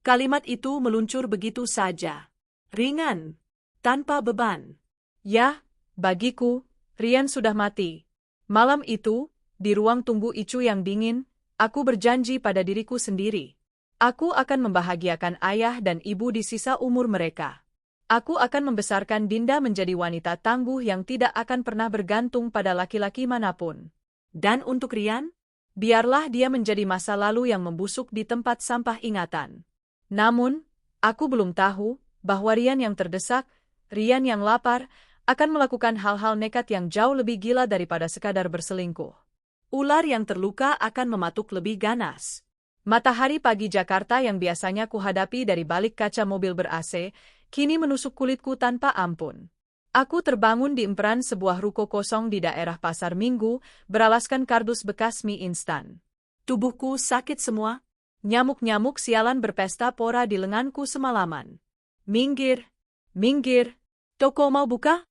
Kalimat itu meluncur begitu saja. Ringan. Tanpa beban. Ya, bagiku, Rian sudah mati. Malam itu, di ruang tunggu ICU yang dingin, aku berjanji pada diriku sendiri. Aku akan membahagiakan ayah dan ibu di sisa umur mereka. Aku akan membesarkan Dinda menjadi wanita tangguh yang tidak akan pernah bergantung pada laki-laki manapun. Dan untuk Rian, biarlah dia menjadi masa lalu yang membusuk di tempat sampah ingatan. Namun, aku belum tahu bahwa Rian yang terdesak, Rian yang lapar, akan melakukan hal-hal nekat yang jauh lebih gila daripada sekadar berselingkuh. Ular yang terluka akan mematuk lebih ganas. Matahari pagi Jakarta yang biasanya kuhadapi dari balik kaca mobil ber-AC, kini menusuk kulitku tanpa ampun. Aku terbangun di emperan sebuah ruko kosong di daerah Pasar Minggu, beralaskan kardus bekas mie instan. Tubuhku sakit semua. Nyamuk-nyamuk sialan berpesta pora di lenganku semalaman. Minggir, minggir, toko mau buka?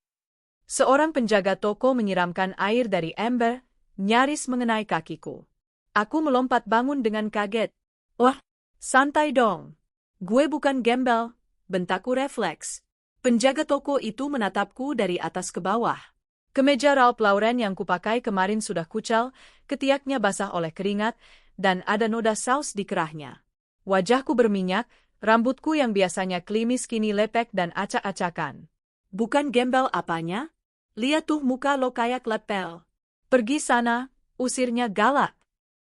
Seorang penjaga toko menyiramkan air dari ember, nyaris mengenai kakiku. Aku melompat bangun dengan kaget. Wah, santai dong. Gue bukan gembel, bentakku refleks. Penjaga toko itu menatapku dari atas ke bawah. Kemeja Ralph Lauren yang kupakai kemarin sudah kucal, ketiaknya basah oleh keringat, dan ada noda saus di kerahnya. Wajahku berminyak, rambutku yang biasanya klimis kini lepek dan acak-acakan. Bukan gembel apanya? Lihat tuh muka lo kayak lepel. Pergi sana, usirnya galak.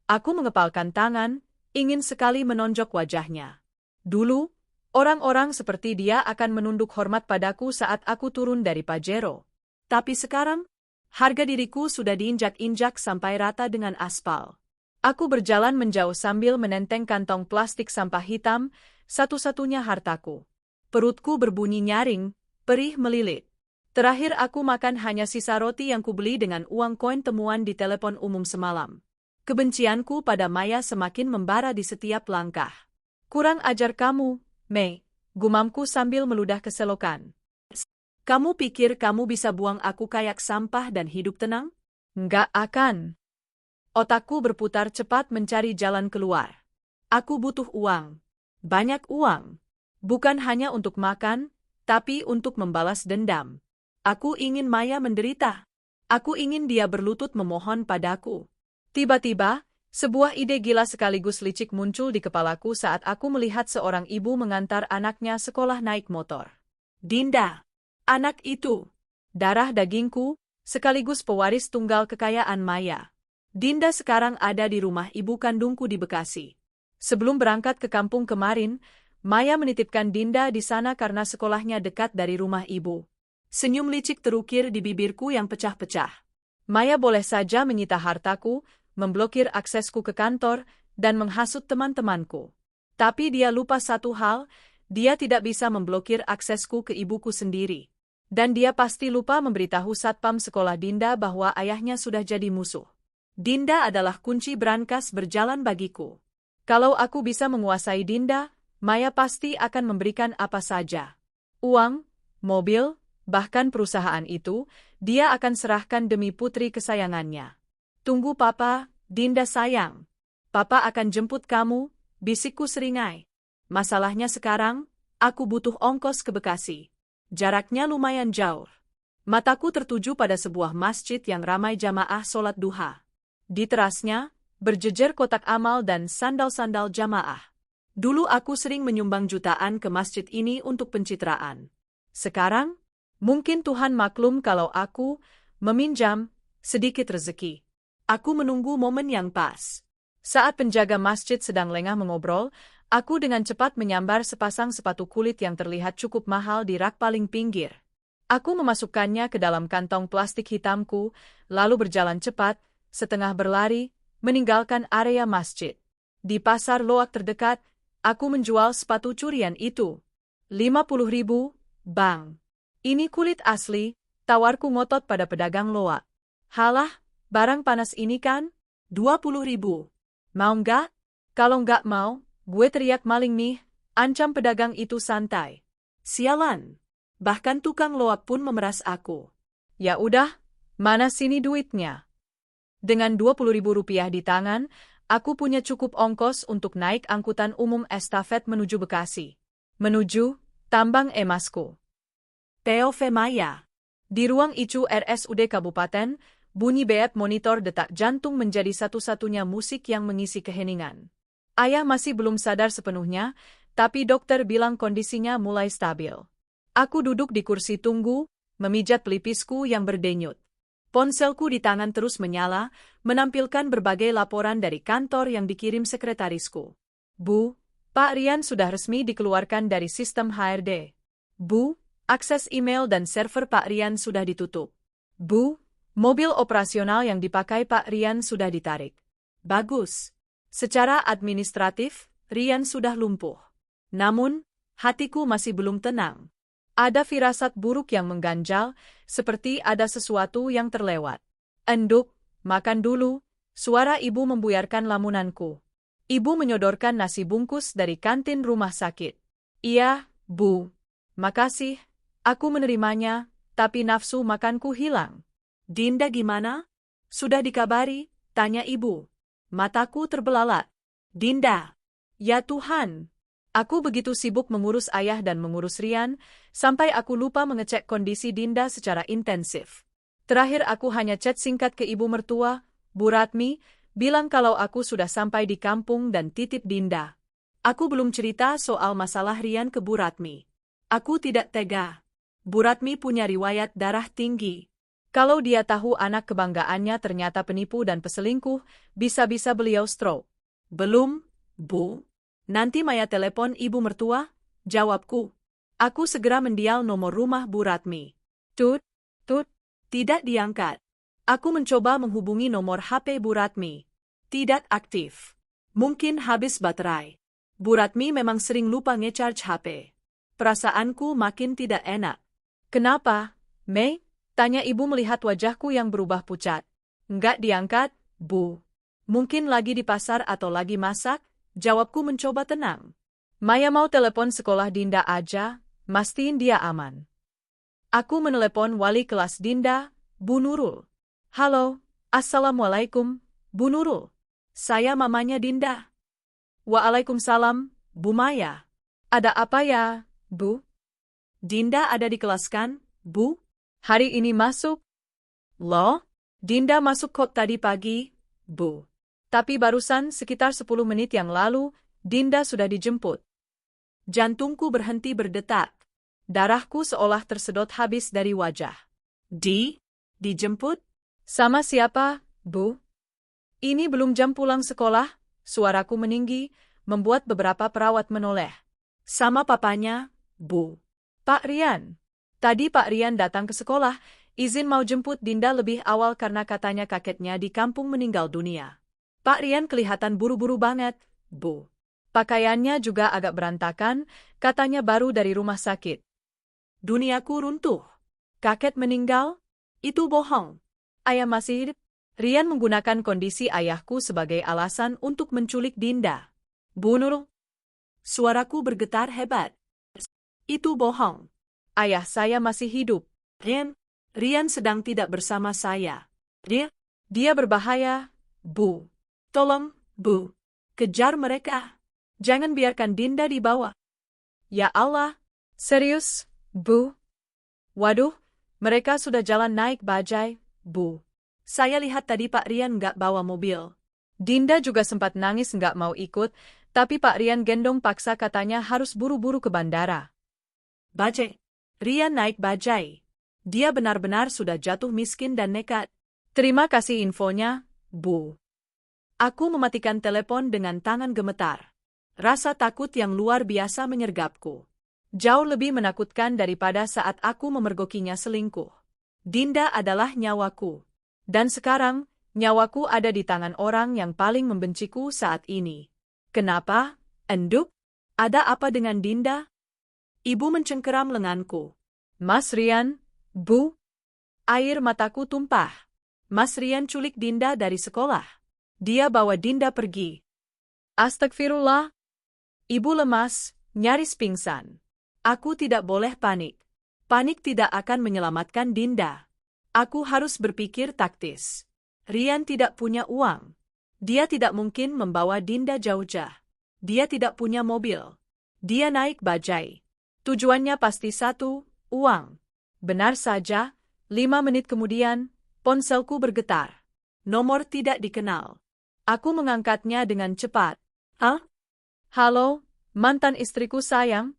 Aku mengepalkan tangan, ingin sekali menonjok wajahnya. Dulu, orang-orang seperti dia akan menunduk hormat padaku saat aku turun dari Pajero. Tapi sekarang, harga diriku sudah diinjak-injak sampai rata dengan aspal. Aku berjalan menjauh sambil menenteng kantong plastik sampah hitam, satu-satunya hartaku. Perutku berbunyi nyaring, perih melilit. Terakhir aku makan hanya sisa roti yang kubeli dengan uang koin temuan di telepon umum semalam. Kebencianku pada Maya semakin membara di setiap langkah. Kurang ajar kamu, Mei, gumamku sambil meludah keselokan. Kamu pikir kamu bisa buang aku kayak sampah dan hidup tenang? Nggak akan. Otakku berputar cepat mencari jalan keluar. Aku butuh uang. Banyak uang. Bukan hanya untuk makan, tapi untuk membalas dendam. Aku ingin Maya menderita. Aku ingin dia berlutut memohon padaku. Tiba-tiba, sebuah ide gila sekaligus licik muncul di kepalaku saat aku melihat seorang ibu mengantar anaknya sekolah naik motor. Dinda. Anak itu. Darah dagingku, sekaligus pewaris tunggal kekayaan Maya. Dinda sekarang ada di rumah ibu kandungku di Bekasi. Sebelum berangkat ke kampung kemarin, Maya menitipkan Dinda di sana karena sekolahnya dekat dari rumah ibu. Senyum licik terukir di bibirku yang pecah-pecah. Maya boleh saja menyita hartaku, memblokir aksesku ke kantor, dan menghasut teman-temanku. Tapi dia lupa satu hal, dia tidak bisa memblokir aksesku ke ibuku sendiri. Dan dia pasti lupa memberitahu satpam sekolah Dinda bahwa ayahnya sudah jadi musuh. Dinda adalah kunci brankas berjalan bagiku. Kalau aku bisa menguasai Dinda, Maya pasti akan memberikan apa saja. Uang, mobil, bahkan perusahaan itu, dia akan serahkan demi putri kesayangannya. Tunggu Papa, Dinda sayang. Papa akan jemput kamu, bisikku seringai. Masalahnya sekarang, aku butuh ongkos ke Bekasi. Jaraknya lumayan jauh. Mataku tertuju pada sebuah masjid yang ramai jamaah sholat duha. Di terasnya, berjejer kotak amal dan sandal-sandal jamaah. Dulu aku sering menyumbang jutaan ke masjid ini untuk pencitraan. Sekarang, mungkin Tuhan maklum kalau aku meminjam sedikit rezeki. Aku menunggu momen yang pas. Saat penjaga masjid sedang lengah mengobrol, aku dengan cepat menyambar sepasang sepatu kulit yang terlihat cukup mahal di rak paling pinggir. Aku memasukkannya ke dalam kantong plastik hitamku, lalu berjalan cepat, setengah berlari, meninggalkan area masjid. Di pasar loak terdekat, aku menjual sepatu curian itu. 50.000, Bang. Ini kulit asli, tawarku ngotot pada pedagang loak. Halah, barang panas ini kan? 20.000. Mau nggak? Kalau nggak mau, gue teriak maling nih, ancam pedagang itu santai. Sialan. Bahkan tukang loak pun memeras aku. Ya udah, mana sini duitnya? Dengan 20.000 rupiah di tangan, aku punya cukup ongkos untuk naik angkutan umum estafet menuju Bekasi. Menuju tambang emasku. Theo Femaya. Di ruang ICU RSUD Kabupaten, bunyi beep monitor detak jantung menjadi satu-satunya musik yang mengisi keheningan. Ayah masih belum sadar sepenuhnya, tapi dokter bilang kondisinya mulai stabil. Aku duduk di kursi tunggu, memijat pelipisku yang berdenyut. Ponselku di tangan terus menyala, menampilkan berbagai laporan dari kantor yang dikirim sekretarisku. Bu, Pak Rian sudah resmi dikeluarkan dari sistem HRD. Bu, akses email dan server Pak Rian sudah ditutup. Bu, mobil operasional yang dipakai Pak Rian sudah ditarik. Bagus. Secara administratif, Rian sudah lumpuh. Namun, hatiku masih belum tenang. Ada firasat buruk yang mengganjal, seperti ada sesuatu yang terlewat. Enduk, makan dulu, suara ibu membuyarkan lamunanku. Ibu menyodorkan nasi bungkus dari kantin rumah sakit. Iya, Bu. Makasih, aku menerimanya, tapi nafsu makanku hilang. Dinda gimana? Sudah dikabari? Tanya ibu. Mataku terbelalak. Dinda. Ya Tuhan. Aku begitu sibuk mengurus ayah dan mengurus Rian, sampai aku lupa mengecek kondisi Dinda secara intensif. Terakhir aku hanya chat singkat ke ibu mertua, Bu Ratmi, bilang kalau aku sudah sampai di kampung dan titip Dinda. Aku belum cerita soal masalah Rian ke Bu Ratmi. Aku tidak tega. Bu Ratmi punya riwayat darah tinggi. Kalau dia tahu anak kebanggaannya ternyata penipu dan peselingkuh, bisa-bisa beliau stroke. Belum, Bu. Nanti Maya telepon ibu mertua, jawabku. Aku segera mendial nomor rumah Bu Ratmi. Tut, tidak diangkat. Aku mencoba menghubungi nomor HP Bu Ratmi. Tidak aktif. Mungkin habis baterai. Bu Ratmi memang sering lupa ngecharge HP. Perasaanku makin tidak enak. Kenapa, Mei? Tanya ibu melihat wajahku yang berubah pucat. Enggak diangkat, Bu. Mungkin lagi di pasar atau lagi masak, jawabku mencoba tenang. Maya mau telepon sekolah Dinda aja, mastiin dia aman. Aku menelepon wali kelas Dinda, Bu Nurul. Halo, Assalamualaikum, Bu Nurul. Saya mamanya Dinda. Waalaikumsalam, Bu Maya. Ada apa ya, Bu? Dinda ada di kelas kan, Bu? Hari ini masuk? Loh, Dinda masuk kok tadi pagi, Bu. Tapi barusan sekitar 10 menit yang lalu, Dinda sudah dijemput. Jantungku berhenti berdetak. Darahku seolah tersedot habis dari wajah. Dijemput? Sama siapa, Bu? Ini belum jam pulang sekolah, suaraku meninggi, membuat beberapa perawat menoleh. Sama papanya, Bu. Pak Rian. Tadi Pak Rian datang ke sekolah, izin mau jemput Dinda lebih awal karena katanya kakeknya di kampung meninggal dunia. Pak Rian kelihatan buru-buru banget, Bu. Pakaiannya juga agak berantakan, katanya baru dari rumah sakit. Duniaku runtuh. Kakek meninggal? Itu bohong. Ayah masih hidup. Rian menggunakan kondisi ayahku sebagai alasan untuk menculik Dinda. Bu Nurul. Suaraku bergetar hebat. Itu bohong. Ayah saya masih hidup. Rian sedang tidak bersama saya. Dia berbahaya, Bu. Tolong, Bu. Kejar mereka. Jangan biarkan Dinda dibawa. Ya Allah. Serius, Bu? Waduh, mereka sudah jalan naik bajai, Bu. Saya lihat tadi Pak Rian nggak bawa mobil. Dinda juga sempat nangis nggak mau ikut, tapi Pak Rian gendong paksa katanya harus buru-buru ke bandara. Bajai. Rian naik bajai. Dia benar-benar sudah jatuh miskin dan nekat. Terima kasih infonya, Bu. Aku mematikan telepon dengan tangan gemetar. Rasa takut yang luar biasa menyergapku. Jauh lebih menakutkan daripada saat aku memergokinya selingkuh. Dinda adalah nyawaku. Dan sekarang, nyawaku ada di tangan orang yang paling membenciku saat ini. Kenapa, Enduk? Ada apa dengan Dinda? Ibu mencengkeram lenganku. Mas Rian, Bu? Air mataku tumpah. Mas Rian culik Dinda dari sekolah. Dia bawa Dinda pergi. Astagfirullah. Ibu lemas, nyaris pingsan. Aku tidak boleh panik. Panik tidak akan menyelamatkan Dinda. Aku harus berpikir taktis. Rian tidak punya uang. Dia tidak mungkin membawa Dinda jauh-jauh. Dia tidak punya mobil. Dia naik bajai. Tujuannya pasti satu, uang. Benar saja, 5 menit kemudian, ponselku bergetar. Nomor tidak dikenal. Aku mengangkatnya dengan cepat. Hah? Halo, mantan istriku sayang?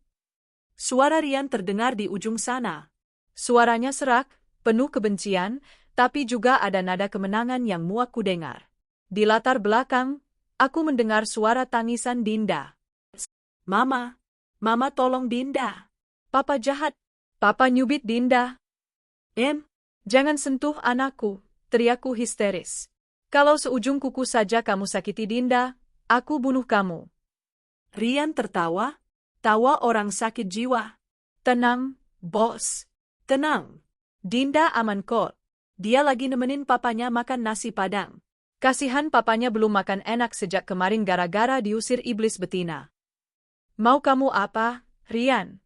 Suara Rian terdengar di ujung sana. Suaranya serak, penuh kebencian, tapi juga ada nada kemenangan yang muak kudengar. Di latar belakang, aku mendengar suara tangisan Dinda. Mama, Mama tolong Dinda. Papa jahat. Papa nyubit Dinda. Jangan sentuh anakku, teriakku histeris. Kalau seujung kuku saja kamu sakiti Dinda, aku bunuh kamu. Rian tertawa. Tawa orang sakit jiwa. Tenang, bos. Tenang. Dinda aman kok. Dia lagi nemenin papanya makan nasi padang. Kasihan papanya belum makan enak sejak kemarin gara-gara diusir iblis betina. Mau kamu apa, Rian?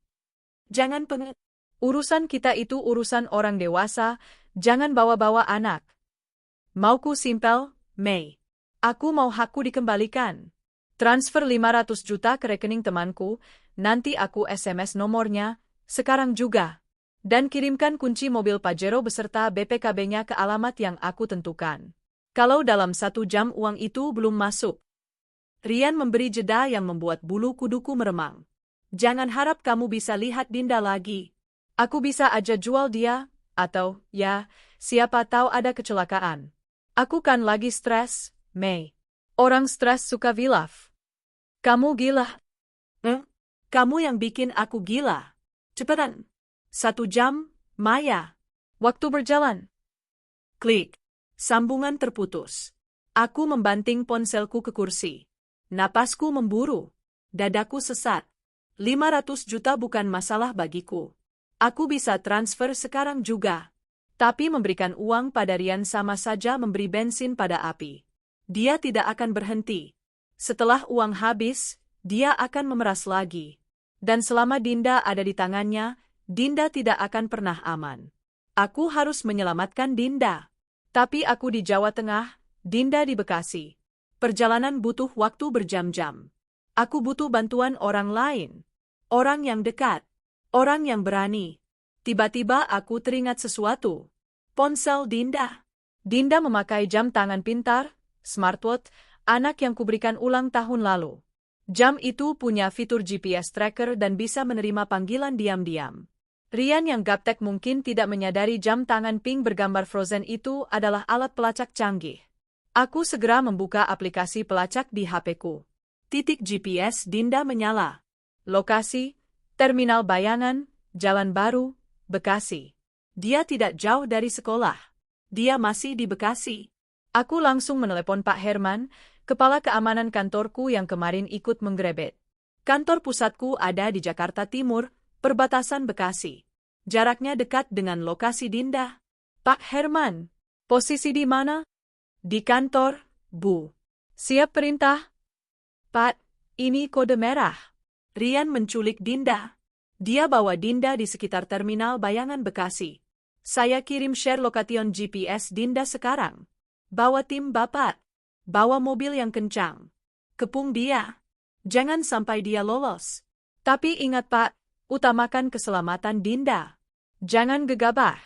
Jangan pengen. Urusan kita itu urusan orang dewasa, jangan bawa-bawa anak. Mauku simpel, Mei. Aku mau hakku dikembalikan. Transfer 500 juta ke rekening temanku, nanti aku SMS nomornya, sekarang juga. Dan kirimkan kunci mobil Pajero beserta BPKB-nya ke alamat yang aku tentukan. Kalau dalam 1 jam uang itu belum masuk. Rian memberi jeda yang membuat bulu kuduku meremang. Jangan harap kamu bisa lihat Dinda lagi. Aku bisa aja jual dia, atau, ya, siapa tahu ada kecelakaan. Aku kan lagi stres, Mei. Orang stres suka hilaf. Kamu gila. Kamu yang bikin aku gila. Cepetan. 1 jam, Maya. Waktu berjalan. Klik. Sambungan terputus. Aku membanting ponselku ke kursi. Napasku memburu. Dadaku sesat. 500 juta bukan masalah bagiku. Aku bisa transfer sekarang juga. Tapi memberikan uang pada Rian sama saja memberi bensin pada api. Dia tidak akan berhenti. Setelah uang habis, dia akan memeras lagi. Dan selama Dinda ada di tangannya, Dinda tidak akan pernah aman. Aku harus menyelamatkan Dinda. Tapi aku di Jawa Tengah, Dinda di Bekasi. Perjalanan butuh waktu berjam-jam. Aku butuh bantuan orang lain. Orang yang dekat. Orang yang berani. Tiba-tiba aku teringat sesuatu. Ponsel Dinda. Dinda memakai jam tangan pintar, smartwatch, anak yang kuberikan ulang tahun lalu. Jam itu punya fitur GPS tracker dan bisa menerima panggilan diam-diam. Rian yang gaptek mungkin tidak menyadari jam tangan pink bergambar frozen itu adalah alat pelacak canggih. Aku segera membuka aplikasi pelacak di HP-ku. Titik GPS Dinda menyala. Lokasi, Terminal Bayangan, Jalan Baru, Bekasi. Dia tidak jauh dari sekolah. Dia masih di Bekasi. Aku langsung menelepon Pak Herman, kepala keamanan kantorku yang kemarin ikut menggerebek. Kantor pusatku ada di Jakarta Timur, perbatasan Bekasi. Jaraknya dekat dengan lokasi Dinda. Pak Herman, posisi di mana? Di kantor, Bu. Siap perintah? Pak, ini kode merah. Rian menculik Dinda. Dia bawa Dinda di sekitar Terminal Bayangan Bekasi. Saya kirim share location GPS Dinda sekarang. Bawa tim Bapak. Bawa mobil yang kencang. Kepung dia. Jangan sampai dia lolos. Tapi ingat Pak, utamakan keselamatan Dinda. Jangan gegabah.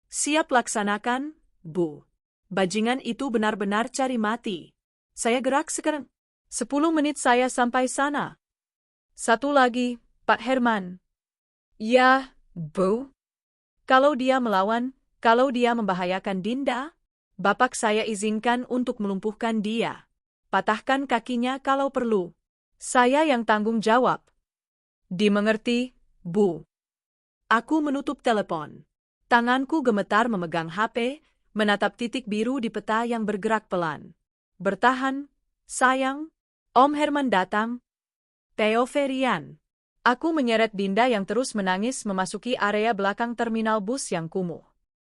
Siap laksanakan, Bu. Bajingan itu benar-benar cari mati. Saya gerak sekarang. 10 menit saya sampai sana. Satu lagi, Pak Herman. Ya, Bu. Kalau dia melawan, kalau dia membahayakan Dinda, Bapak saya izinkan untuk melumpuhkan dia. Patahkan kakinya kalau perlu. Saya yang tanggung jawab. Dimengerti, Bu. Aku menutup telepon. Tanganku gemetar memegang HP, menatap titik biru di peta yang bergerak pelan. Bertahan, sayang. Om Herman datang. Theo Ferian. Aku menyeret Dinda yang terus menangis memasuki area belakang terminal bus yang kumuh.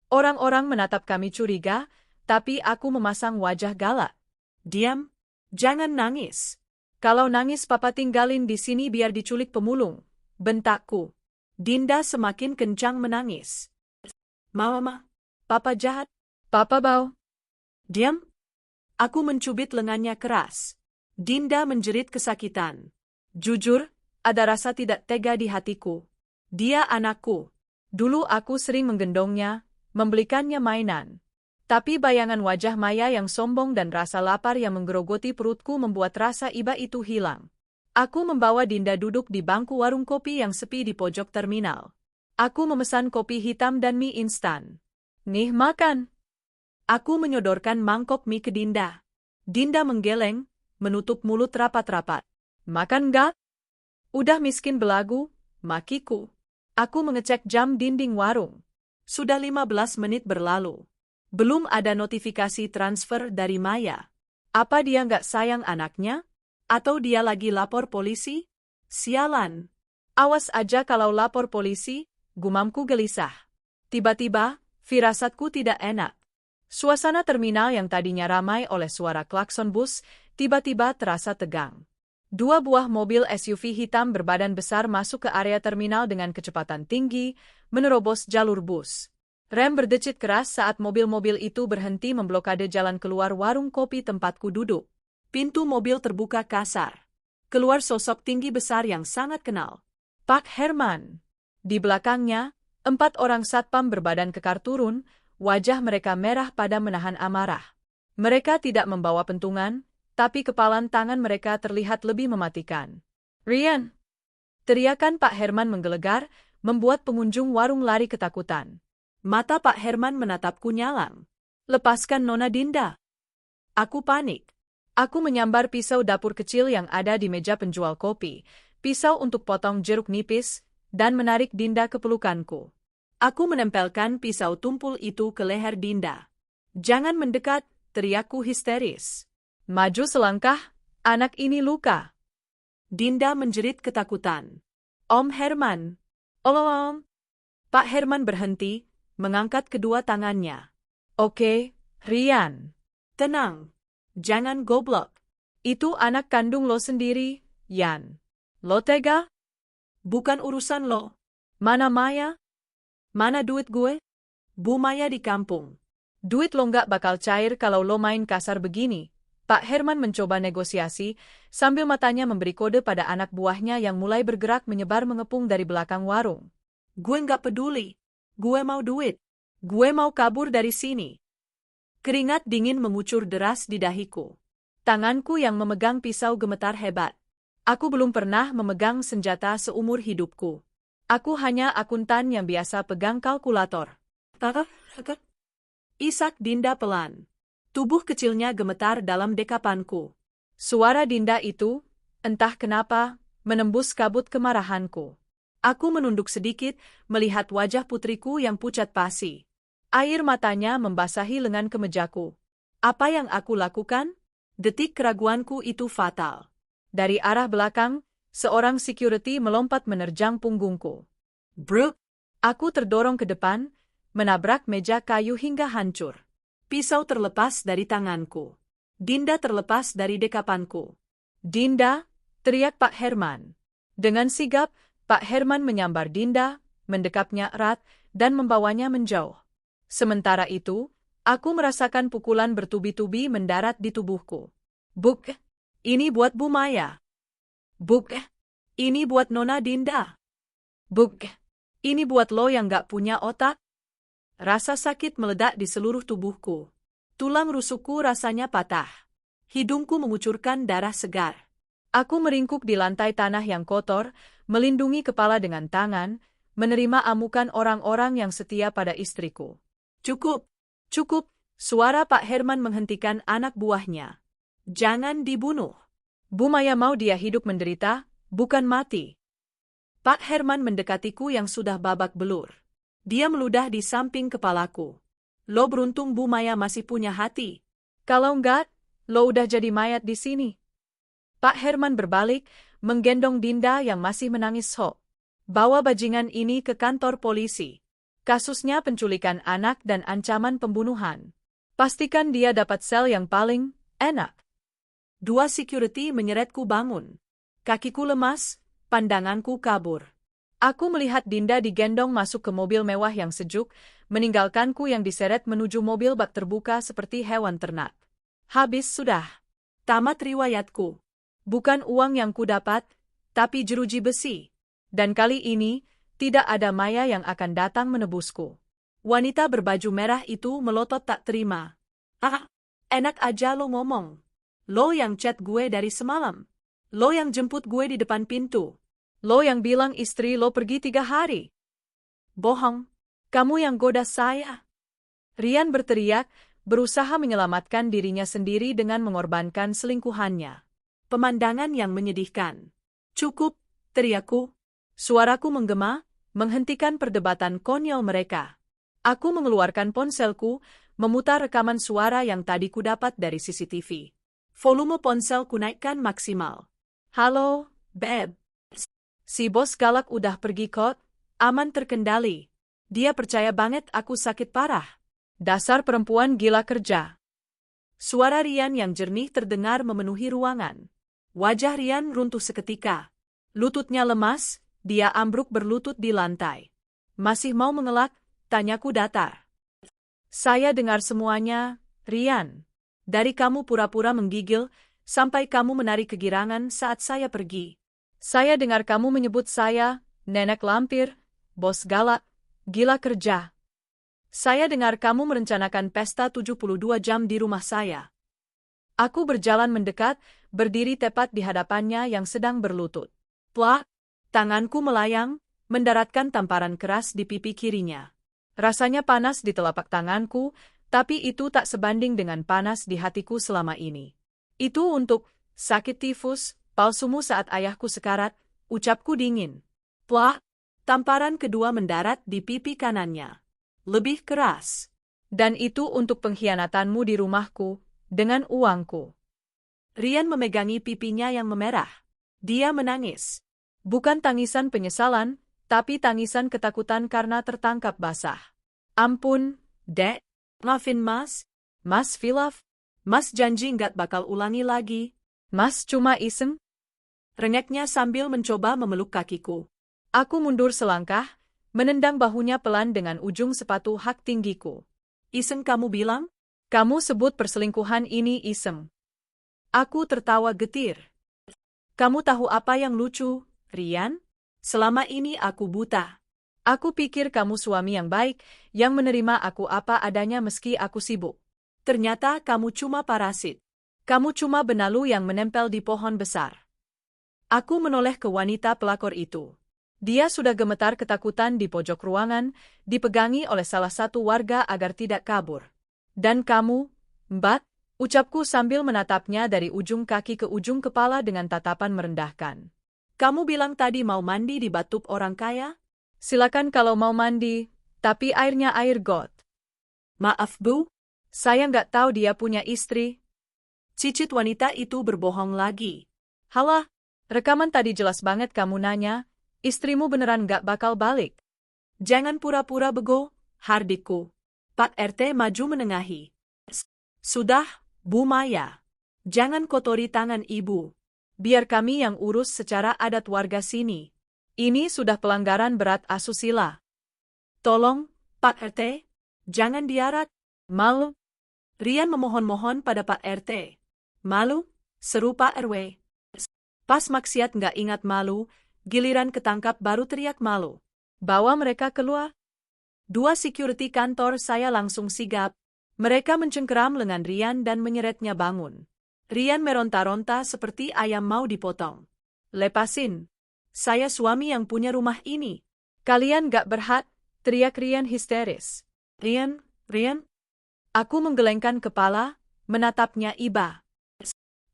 Orang-orang menatap kami curiga, tapi aku memasang wajah galak. Diam, jangan nangis. Kalau nangis Papa tinggalin di sini biar diculik pemulung, bentakku. Dinda semakin kencang menangis. Mama, Papa jahat. Papa bau. Diam. Aku mencubit lengannya keras. Dinda menjerit kesakitan. Jujur, ada rasa tidak tega di hatiku. Dia anakku. Dulu aku sering menggendongnya, membelikannya mainan. Tapi bayangan wajah Maya yang sombong dan rasa lapar yang menggerogoti perutku membuat rasa iba itu hilang. Aku membawa Dinda duduk di bangku warung kopi yang sepi di pojok terminal. Aku memesan kopi hitam dan mie instan. Nih makan. Aku menyodorkan mangkok mie ke Dinda. Dinda menggeleng, menutup mulut rapat-rapat. Makan nggak? Udah miskin belagu, makiku. Aku mengecek jam dinding warung. Sudah 15 menit berlalu. Belum ada notifikasi transfer dari Maya. Apa dia nggak sayang anaknya? Atau dia lagi lapor polisi? Sialan. Awas aja kalau lapor polisi, gumamku gelisah. Tiba-tiba, firasatku tidak enak. Suasana terminal yang tadinya ramai oleh suara klakson bus, tiba-tiba terasa tegang. 2 buah mobil SUV hitam berbadan besar masuk ke area terminal dengan kecepatan tinggi, menerobos jalur bus. Rem berdecit keras saat mobil-mobil itu berhenti memblokade jalan keluar warung kopi tempatku duduk. Pintu mobil terbuka kasar. Keluar sosok tinggi besar yang sangat kenal. Pak Herman. Di belakangnya, 4 orang satpam berbadan kekar turun, wajah mereka merah pada menahan amarah. Mereka tidak membawa pentungan, tapi kepalan tangan mereka terlihat lebih mematikan. Rian! Teriakan Pak Herman menggelegar, membuat pengunjung warung lari ketakutan. Mata Pak Herman menatapku nyalang. Lepaskan Nona Dinda. Aku panik. Aku menyambar pisau dapur kecil yang ada di meja penjual kopi, pisau untuk potong jeruk nipis, dan menarik Dinda ke pelukanku. Aku menempelkan pisau tumpul itu ke leher Dinda. Jangan mendekat, teriakku histeris. Maju selangkah, anak ini luka. Dinda menjerit ketakutan. Om Herman. Om. Pak Herman berhenti, mengangkat kedua tangannya. Oke, Rian. Tenang. Jangan goblok. Itu anak kandung lo sendiri, Yan. Lo tega? Bukan urusan lo. Mana Maya? Mana duit gue? Bu Maya di kampung. Duit lo nggak bakal cair kalau lo main kasar begini. Pak Herman mencoba negosiasi, sambil matanya memberi kode pada anak buahnya yang mulai bergerak menyebar mengepung dari belakang warung. Gue nggak peduli. Gue mau duit. Gue mau kabur dari sini. Keringat dingin mengucur deras di dahiku. Tanganku yang memegang pisau gemetar hebat. Aku belum pernah memegang senjata seumur hidupku. Aku hanya akuntan yang biasa pegang kalkulator. Isak Dinda pelan. Tubuh kecilnya gemetar dalam dekapanku. Suara Dinda itu, entah kenapa, menembus kabut kemarahanku. Aku menunduk sedikit, melihat wajah putriku yang pucat pasi. Air matanya membasahi lengan kemejaku. Apa yang aku lakukan? Detik keraguanku itu fatal. Dari arah belakang, seorang security melompat menerjang punggungku. Bruk! Aku terdorong ke depan, menabrak meja kayu hingga hancur. Pisau terlepas dari tanganku. Dinda terlepas dari dekapanku. Dinda! Teriak Pak Herman. Dengan sigap, Pak Herman menyambar Dinda, mendekapnya erat, dan membawanya menjauh. Sementara itu, Aku merasakan pukulan bertubi-tubi mendarat di tubuhku. Buk, ini buat Bu Maya. Buk, ini buat Nona Dinda. Buk, ini buat lo yang gak punya otak. Rasa sakit meledak di seluruh tubuhku. Tulang rusukku rasanya patah. Hidungku mengucurkan darah segar. Aku meringkuk di lantai tanah yang kotor, melindungi kepala dengan tangan, menerima amukan orang-orang yang setia pada istriku. Cukup, cukup, suara Pak Herman menghentikan anak buahnya. Jangan dibunuh. Bu Maya mau dia hidup menderita, bukan mati. Pak Herman mendekatiku yang sudah babak belur. Dia meludah di samping kepalaku. Lo beruntung Bu Maya masih punya hati. Kalau enggak, lo udah jadi mayat di sini. Pak Herman berbalik, menggendong Dinda yang masih menangis sok. Bawa bajingan ini ke kantor polisi. Kasusnya penculikan anak dan ancaman pembunuhan. Pastikan dia dapat sel yang paling enak. Dua security menyeretku bangun. Kakiku lemas, pandanganku kabur. Aku melihat Dinda digendong masuk ke mobil mewah yang sejuk, meninggalkanku yang diseret menuju mobil bak terbuka seperti hewan ternak. Habis sudah. Tamat riwayatku. Bukan uang yang kudapat, tapi jeruji besi. Dan kali ini, tidak ada Maya yang akan datang menebusku. Wanita berbaju merah itu melotot tak terima. Ah, enak aja lo ngomong. Lo yang chat gue dari semalam. Lo yang jemput gue di depan pintu. Lo yang bilang istri lo pergi 3 hari. Bohong. Kamu yang goda saya. Rian berteriak, berusaha menyelamatkan dirinya sendiri dengan mengorbankan selingkuhannya. Pemandangan yang menyedihkan. Cukup, teriakku. Suaraku menggema, menghentikan perdebatan konyol mereka. Aku mengeluarkan ponselku, memutar rekaman suara yang tadi kudapat dari CCTV. Volume ponsel kunaikkan maksimal. Halo, Beb. Si bos galak udah pergi kok, aman terkendali. Dia percaya banget aku sakit parah. Dasar perempuan gila kerja. Suara Rian yang jernih terdengar memenuhi ruangan. Wajah Rian runtuh seketika. Lututnya lemas, dia ambruk berlutut di lantai. Masih mau mengelak, tanyaku datar. Saya dengar semuanya, Rian. Dari kamu pura-pura menggigil, sampai kamu menarik kegirangan saat saya pergi. Saya dengar kamu menyebut saya, nenek lampir, bos galak, gila kerja. Saya dengar kamu merencanakan pesta 72 jam di rumah saya. Aku berjalan mendekat, berdiri tepat di hadapannya yang sedang berlutut. Plak, tanganku melayang, mendaratkan tamparan keras di pipi kirinya. Rasanya panas di telapak tanganku, tapi itu tak sebanding dengan panas di hatiku selama ini. Itu untuk sakit tifus, palsumu saat ayahku sekarat, ucapku dingin. Plak, tamparan kedua mendarat di pipi kanannya. Lebih keras. Dan itu untuk pengkhianatanmu di rumahku, dengan uangku. Rian memegangi pipinya yang memerah. Dia menangis. Bukan tangisan penyesalan, tapi tangisan ketakutan karena tertangkap basah. Ampun, Dek. Maafin Mas. Mas Filaf. Mas janji nggak bakal ulangi lagi. Mas cuma iseng. Rengeknya sambil mencoba memeluk kakiku. Aku mundur selangkah, menendang bahunya pelan dengan ujung sepatu hak tinggiku. Iseng kamu bilang? Kamu sebut perselingkuhan ini iseng. Aku tertawa getir. Kamu tahu apa yang lucu, Rian? Selama ini aku buta. Aku pikir kamu suami yang baik, yang menerima aku apa adanya meski aku sibuk. Ternyata kamu cuma parasit. Kamu cuma benalu yang menempel di pohon besar. Aku menoleh ke wanita pelakor itu. Dia sudah gemetar ketakutan di pojok ruangan, dipegangi oleh salah satu warga agar tidak kabur. Dan kamu, Mbak, ucapku sambil menatapnya dari ujung kaki ke ujung kepala dengan tatapan merendahkan. Kamu bilang tadi mau mandi di batub orang kaya? Silakan kalau mau mandi, tapi airnya air got. Maaf Bu, saya nggak tahu dia punya istri. Cicit wanita itu berbohong lagi. Halah, rekaman tadi jelas banget kamu nanya, istrimu beneran nggak bakal balik. Jangan pura-pura bego, hardikku. Pak RT maju menengahi. Sudah, Bu Maya. Jangan kotori tangan ibu. Biar kami yang urus secara adat warga sini. Ini sudah pelanggaran berat asusila. Tolong, Pak RT, jangan diarat. Malu? Rian memohon-mohon pada Pak RT. Malu? Seru Pak RW. Pas maksiat nggak ingat malu, giliran ketangkap baru teriak malu. Bawa mereka keluar. Dua security kantor saya langsung sigap. Mereka mencengkeram lengan Rian dan menyeretnya bangun. Rian meronta-ronta seperti ayam mau dipotong. Lepasin. Saya suami yang punya rumah ini. Kalian gak berhak, teriak Rian histeris. Rian. Aku menggelengkan kepala, menatapnya iba.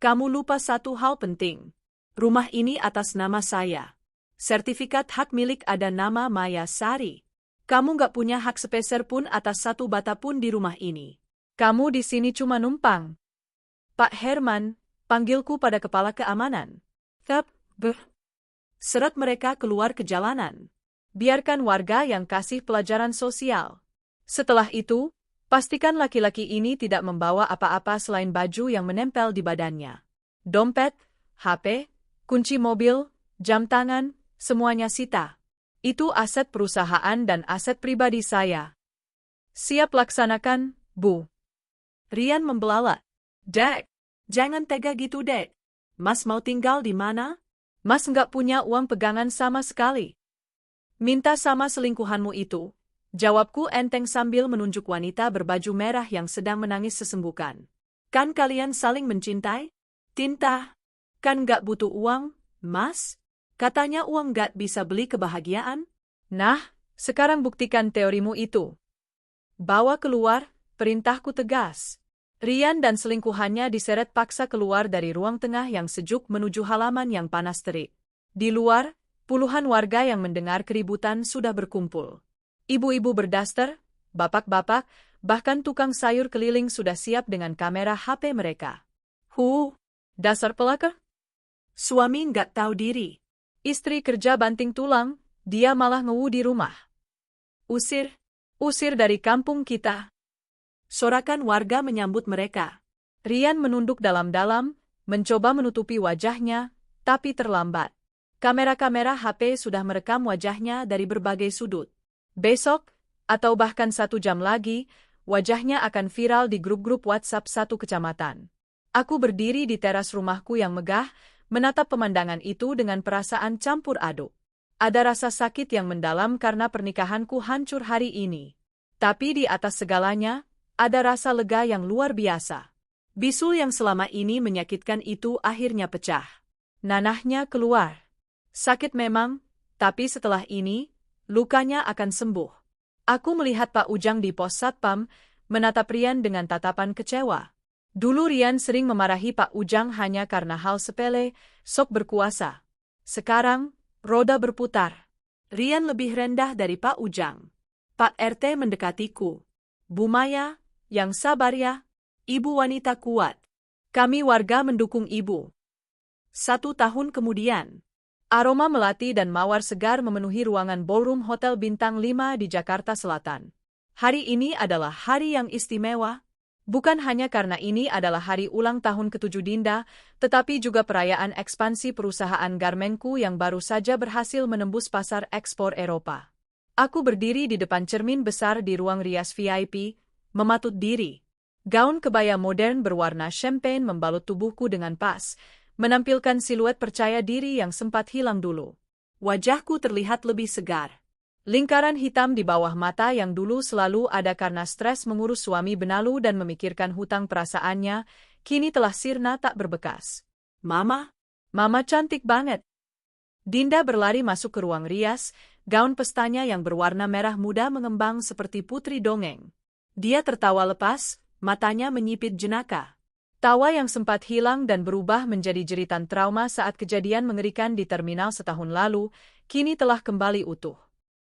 Kamu lupa satu hal penting. Rumah ini atas nama saya. Sertifikat hak milik ada nama Maya Sari. Kamu gak punya hak sepeser pun atas satu bata pun di rumah ini. Kamu di sini cuma numpang. Pak Herman, panggilku pada kepala keamanan. Seret mereka keluar ke jalanan. Biarkan warga yang kasih pelajaran sosial. Setelah itu, pastikan laki-laki ini tidak membawa apa-apa selain baju yang menempel di badannya. Dompet, HP, kunci mobil, jam tangan, semuanya sita. Itu aset perusahaan dan aset pribadi saya. Siap laksanakan, Bu. Rian membelalak. Dek, jangan tega gitu, Dek. Mas mau tinggal di mana? Mas nggak punya uang pegangan sama sekali. Minta sama selingkuhanmu itu. Jawabku enteng sambil menunjuk wanita berbaju merah yang sedang menangis sesenggukan. Kan kalian saling mencintai? Tinta. Kan nggak butuh uang, Mas? Katanya uang gak bisa beli kebahagiaan? Nah, sekarang buktikan teorimu itu. Bawa keluar, perintahku tegas. Rian dan selingkuhannya diseret paksa keluar dari ruang tengah yang sejuk menuju halaman yang panas terik. Di luar, puluhan warga yang mendengar keributan sudah berkumpul. Ibu-ibu berdaster, bapak-bapak, bahkan tukang sayur keliling sudah siap dengan kamera HP mereka. Dasar pelakor. Suami nggak tahu diri. Istri kerja banting tulang, dia malah ngewu di rumah. Usir dari kampung kita. Sorakan warga menyambut mereka. Rian menunduk dalam-dalam, mencoba menutupi wajahnya, tapi terlambat. Kamera-kamera HP sudah merekam wajahnya dari berbagai sudut. Besok, atau bahkan 1 jam lagi, wajahnya akan viral di grup-grup WhatsApp satu kecamatan. Aku berdiri di teras rumahku yang megah, menatap pemandangan itu dengan perasaan campur aduk. Ada rasa sakit yang mendalam karena pernikahanku hancur hari ini. Tapi di atas segalanya, ada rasa lega yang luar biasa. Bisul yang selama ini menyakitkan itu akhirnya pecah. Nanahnya keluar. Sakit memang, tapi setelah ini, lukanya akan sembuh. Aku melihat Pak Ujang di pos satpam, menatap Rian dengan tatapan kecewa. Dulu Rian sering memarahi Pak Ujang hanya karena hal sepele, sok berkuasa. Sekarang, roda berputar. Rian lebih rendah dari Pak Ujang. Pak RT mendekatiku. Bu Maya, yang sabar ya, ibu wanita kuat. Kami warga mendukung ibu. 1 tahun kemudian, aroma melati dan mawar segar memenuhi ruangan ballroom Hotel Bintang 5 di Jakarta Selatan. Hari ini adalah hari yang istimewa. Bukan hanya karena ini adalah hari ulang tahun ke-7 Dinda, tetapi juga perayaan ekspansi perusahaan garmenku yang baru saja berhasil menembus pasar ekspor Eropa. Aku berdiri di depan cermin besar di ruang rias VIP, mematut diri. Gaun kebaya modern berwarna champagne membalut tubuhku dengan pas, menampilkan siluet percaya diri yang sempat hilang dulu. Wajahku terlihat lebih segar. Lingkaran hitam di bawah mata yang dulu selalu ada karena stres mengurus suami benalu dan memikirkan hutang perasaannya, kini telah sirna tak berbekas. Mama cantik banget. Dinda berlari masuk ke ruang rias, gaun pestanya yang berwarna merah muda mengembang seperti putri dongeng. Dia tertawa lepas, matanya menyipit jenaka. Tawa yang sempat hilang dan berubah menjadi jeritan trauma saat kejadian mengerikan di terminal setahun lalu, kini telah kembali utuh.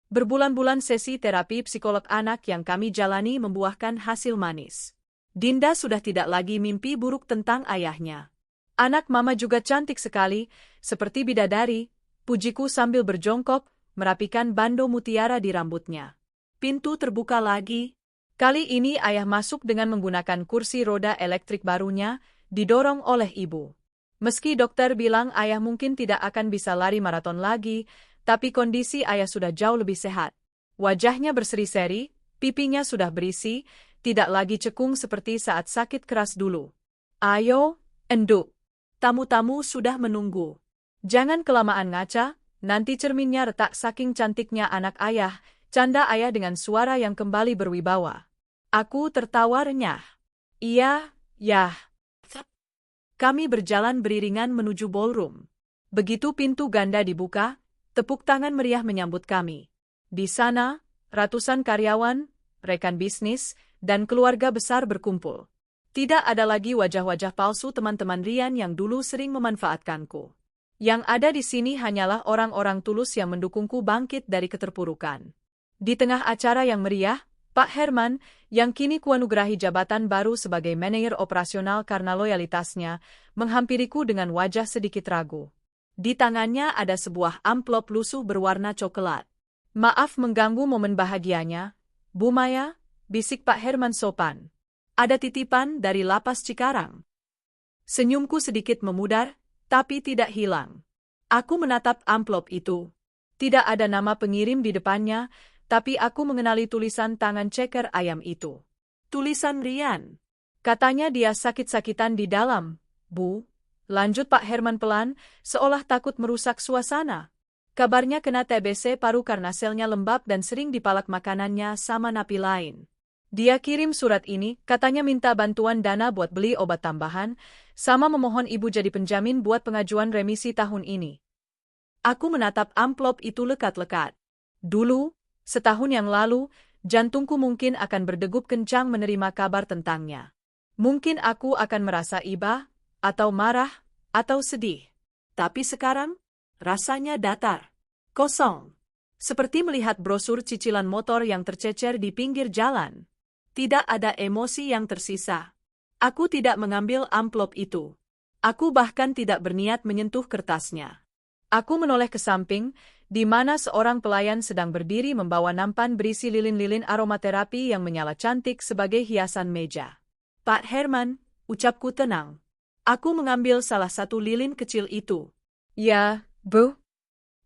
Berbulan-bulan sesi terapi psikolog anak yang kami jalani membuahkan hasil manis. Dinda sudah tidak lagi mimpi buruk tentang ayahnya. Anak mama juga cantik sekali, seperti bidadari, pujiku sambil berjongkok, merapikan bando mutiara di rambutnya. Pintu terbuka lagi. Kali ini ayah masuk dengan menggunakan kursi roda elektrik barunya, didorong oleh ibu. Meski dokter bilang ayah mungkin tidak akan bisa lari maraton lagi, tapi kondisi ayah sudah jauh lebih sehat. Wajahnya berseri-seri, pipinya sudah berisi, tidak lagi cekung seperti saat sakit keras dulu. Ayo, enduk. Tamu-tamu sudah menunggu. Jangan kelamaan ngaca, nanti cerminnya retak saking cantiknya anak ayah, canda ayah dengan suara yang kembali berwibawa. Aku tertawa renyah. Iya, yah. Kami berjalan beriringan menuju ballroom. Begitu pintu ganda dibuka, tepuk tangan meriah menyambut kami. Di sana, ratusan karyawan, rekan bisnis, dan keluarga besar berkumpul. Tidak ada lagi wajah-wajah palsu teman-teman Rian yang dulu sering memanfaatkanku. Yang ada di sini hanyalah orang-orang tulus yang mendukungku bangkit dari keterpurukan. Di tengah acara yang meriah, Pak Herman, yang kini kuanugerahi jabatan baru sebagai manajer operasional karena loyalitasnya, menghampiriku dengan wajah sedikit ragu. Di tangannya ada sebuah amplop lusuh berwarna coklat. Maaf mengganggu momen bahagianya, Bu Maya, bisik Pak Herman sopan. Ada titipan dari lapas Cikarang. Senyumku sedikit memudar, tapi tidak hilang. Aku menatap amplop itu. Tidak ada nama pengirim di depannya, tapi aku mengenali tulisan tangan ceker ayam itu. Tulisan Rian. Katanya dia sakit-sakitan di dalam, Bu. Lanjut Pak Herman pelan, seolah takut merusak suasana. Kabarnya kena TBC paru karena selnya lembab dan sering dipalak makanannya sama napi lain. Dia kirim surat ini, katanya minta bantuan dana buat beli obat tambahan, sama memohon ibu jadi penjamin buat pengajuan remisi tahun ini. Aku menatap amplop itu lekat-lekat. Dulu, setahun yang lalu, jantungku mungkin akan berdegup kencang menerima kabar tentangnya. Mungkin aku akan merasa iba, atau marah, atau sedih. Tapi sekarang, rasanya datar. Kosong. Seperti melihat brosur cicilan motor yang tercecer di pinggir jalan. Tidak ada emosi yang tersisa. Aku tidak mengambil amplop itu. Aku bahkan tidak berniat menyentuh kertasnya. Aku menoleh ke samping, di mana seorang pelayan sedang berdiri membawa nampan berisi lilin-lilin aromaterapi yang menyala cantik sebagai hiasan meja. Pak Herman, ucapku tenang. Aku mengambil salah satu lilin kecil itu. Ya, Bu.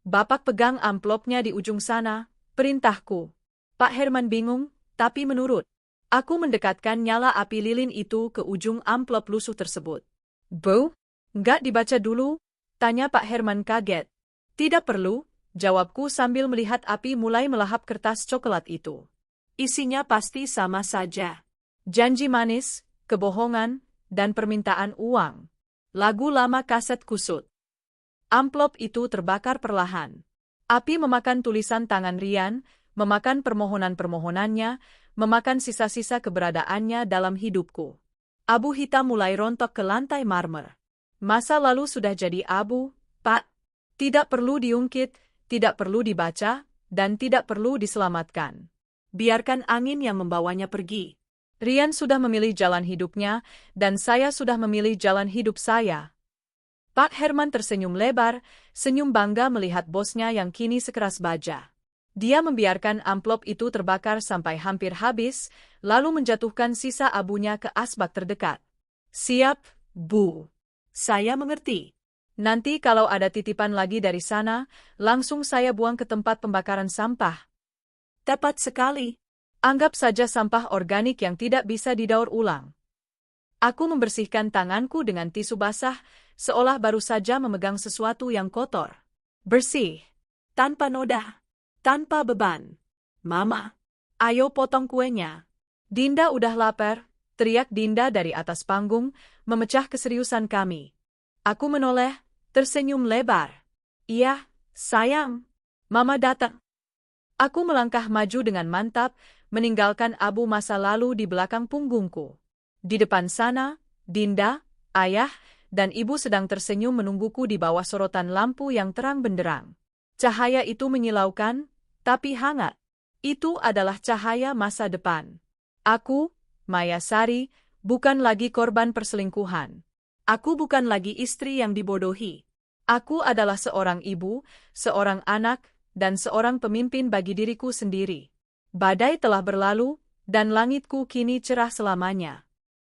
Bapak pegang amplopnya di ujung sana, perintahku. Pak Herman bingung, tapi menurut. Aku mendekatkan nyala api lilin itu ke ujung amplop lusuh tersebut. Bu? Nggak dibaca dulu? Tanya Pak Herman kaget. Tidak perlu, jawabku sambil melihat api mulai melahap kertas coklat itu. Isinya pasti sama saja. Janji manis, kebohongan, dan permintaan uang. Lagu lama kaset kusut. Amplop itu terbakar perlahan. Api memakan tulisan tangan Rian, memakan permohonan-permohonannya, memakan sisa-sisa keberadaannya dalam hidupku. Abu hitam mulai rontok ke lantai marmer. Masa lalu sudah jadi abu, Pak. Tidak perlu diungkit, tidak perlu dibaca, dan tidak perlu diselamatkan. Biarkan angin yang membawanya pergi. Rian sudah memilih jalan hidupnya, dan saya sudah memilih jalan hidup saya. Pak Herman tersenyum lebar, senyum bangga melihat bosnya yang kini sekeras baja. Dia membiarkan amplop itu terbakar sampai hampir habis, lalu menjatuhkan sisa abunya ke asbak terdekat. Siap, Bu. Saya mengerti. Nanti kalau ada titipan lagi dari sana, langsung saya buang ke tempat pembakaran sampah. Tepat sekali. Anggap saja sampah organik yang tidak bisa didaur ulang. Aku membersihkan tanganku dengan tisu basah, seolah baru saja memegang sesuatu yang kotor. Bersih. Tanpa noda. Tanpa beban. Mama, ayo potong kuenya. Dinda udah lapar, teriak Dinda dari atas panggung, memecah keseriusan kami. Aku menoleh, tersenyum lebar. Iya, sayang. Mama datang. Aku melangkah maju dengan mantap, meninggalkan abu masa lalu di belakang punggungku. Di depan sana, Dinda, ayah, dan ibu sedang tersenyum menungguku di bawah sorotan lampu yang terang benderang. Cahaya itu menyilaukan, tapi hangat. Itu adalah cahaya masa depan. Aku, Maya Sari, bukan lagi korban perselingkuhan. Aku bukan lagi istri yang dibodohi. Aku adalah seorang ibu, seorang anak, dan seorang pemimpin bagi diriku sendiri. Badai telah berlalu, dan langitku kini cerah selamanya.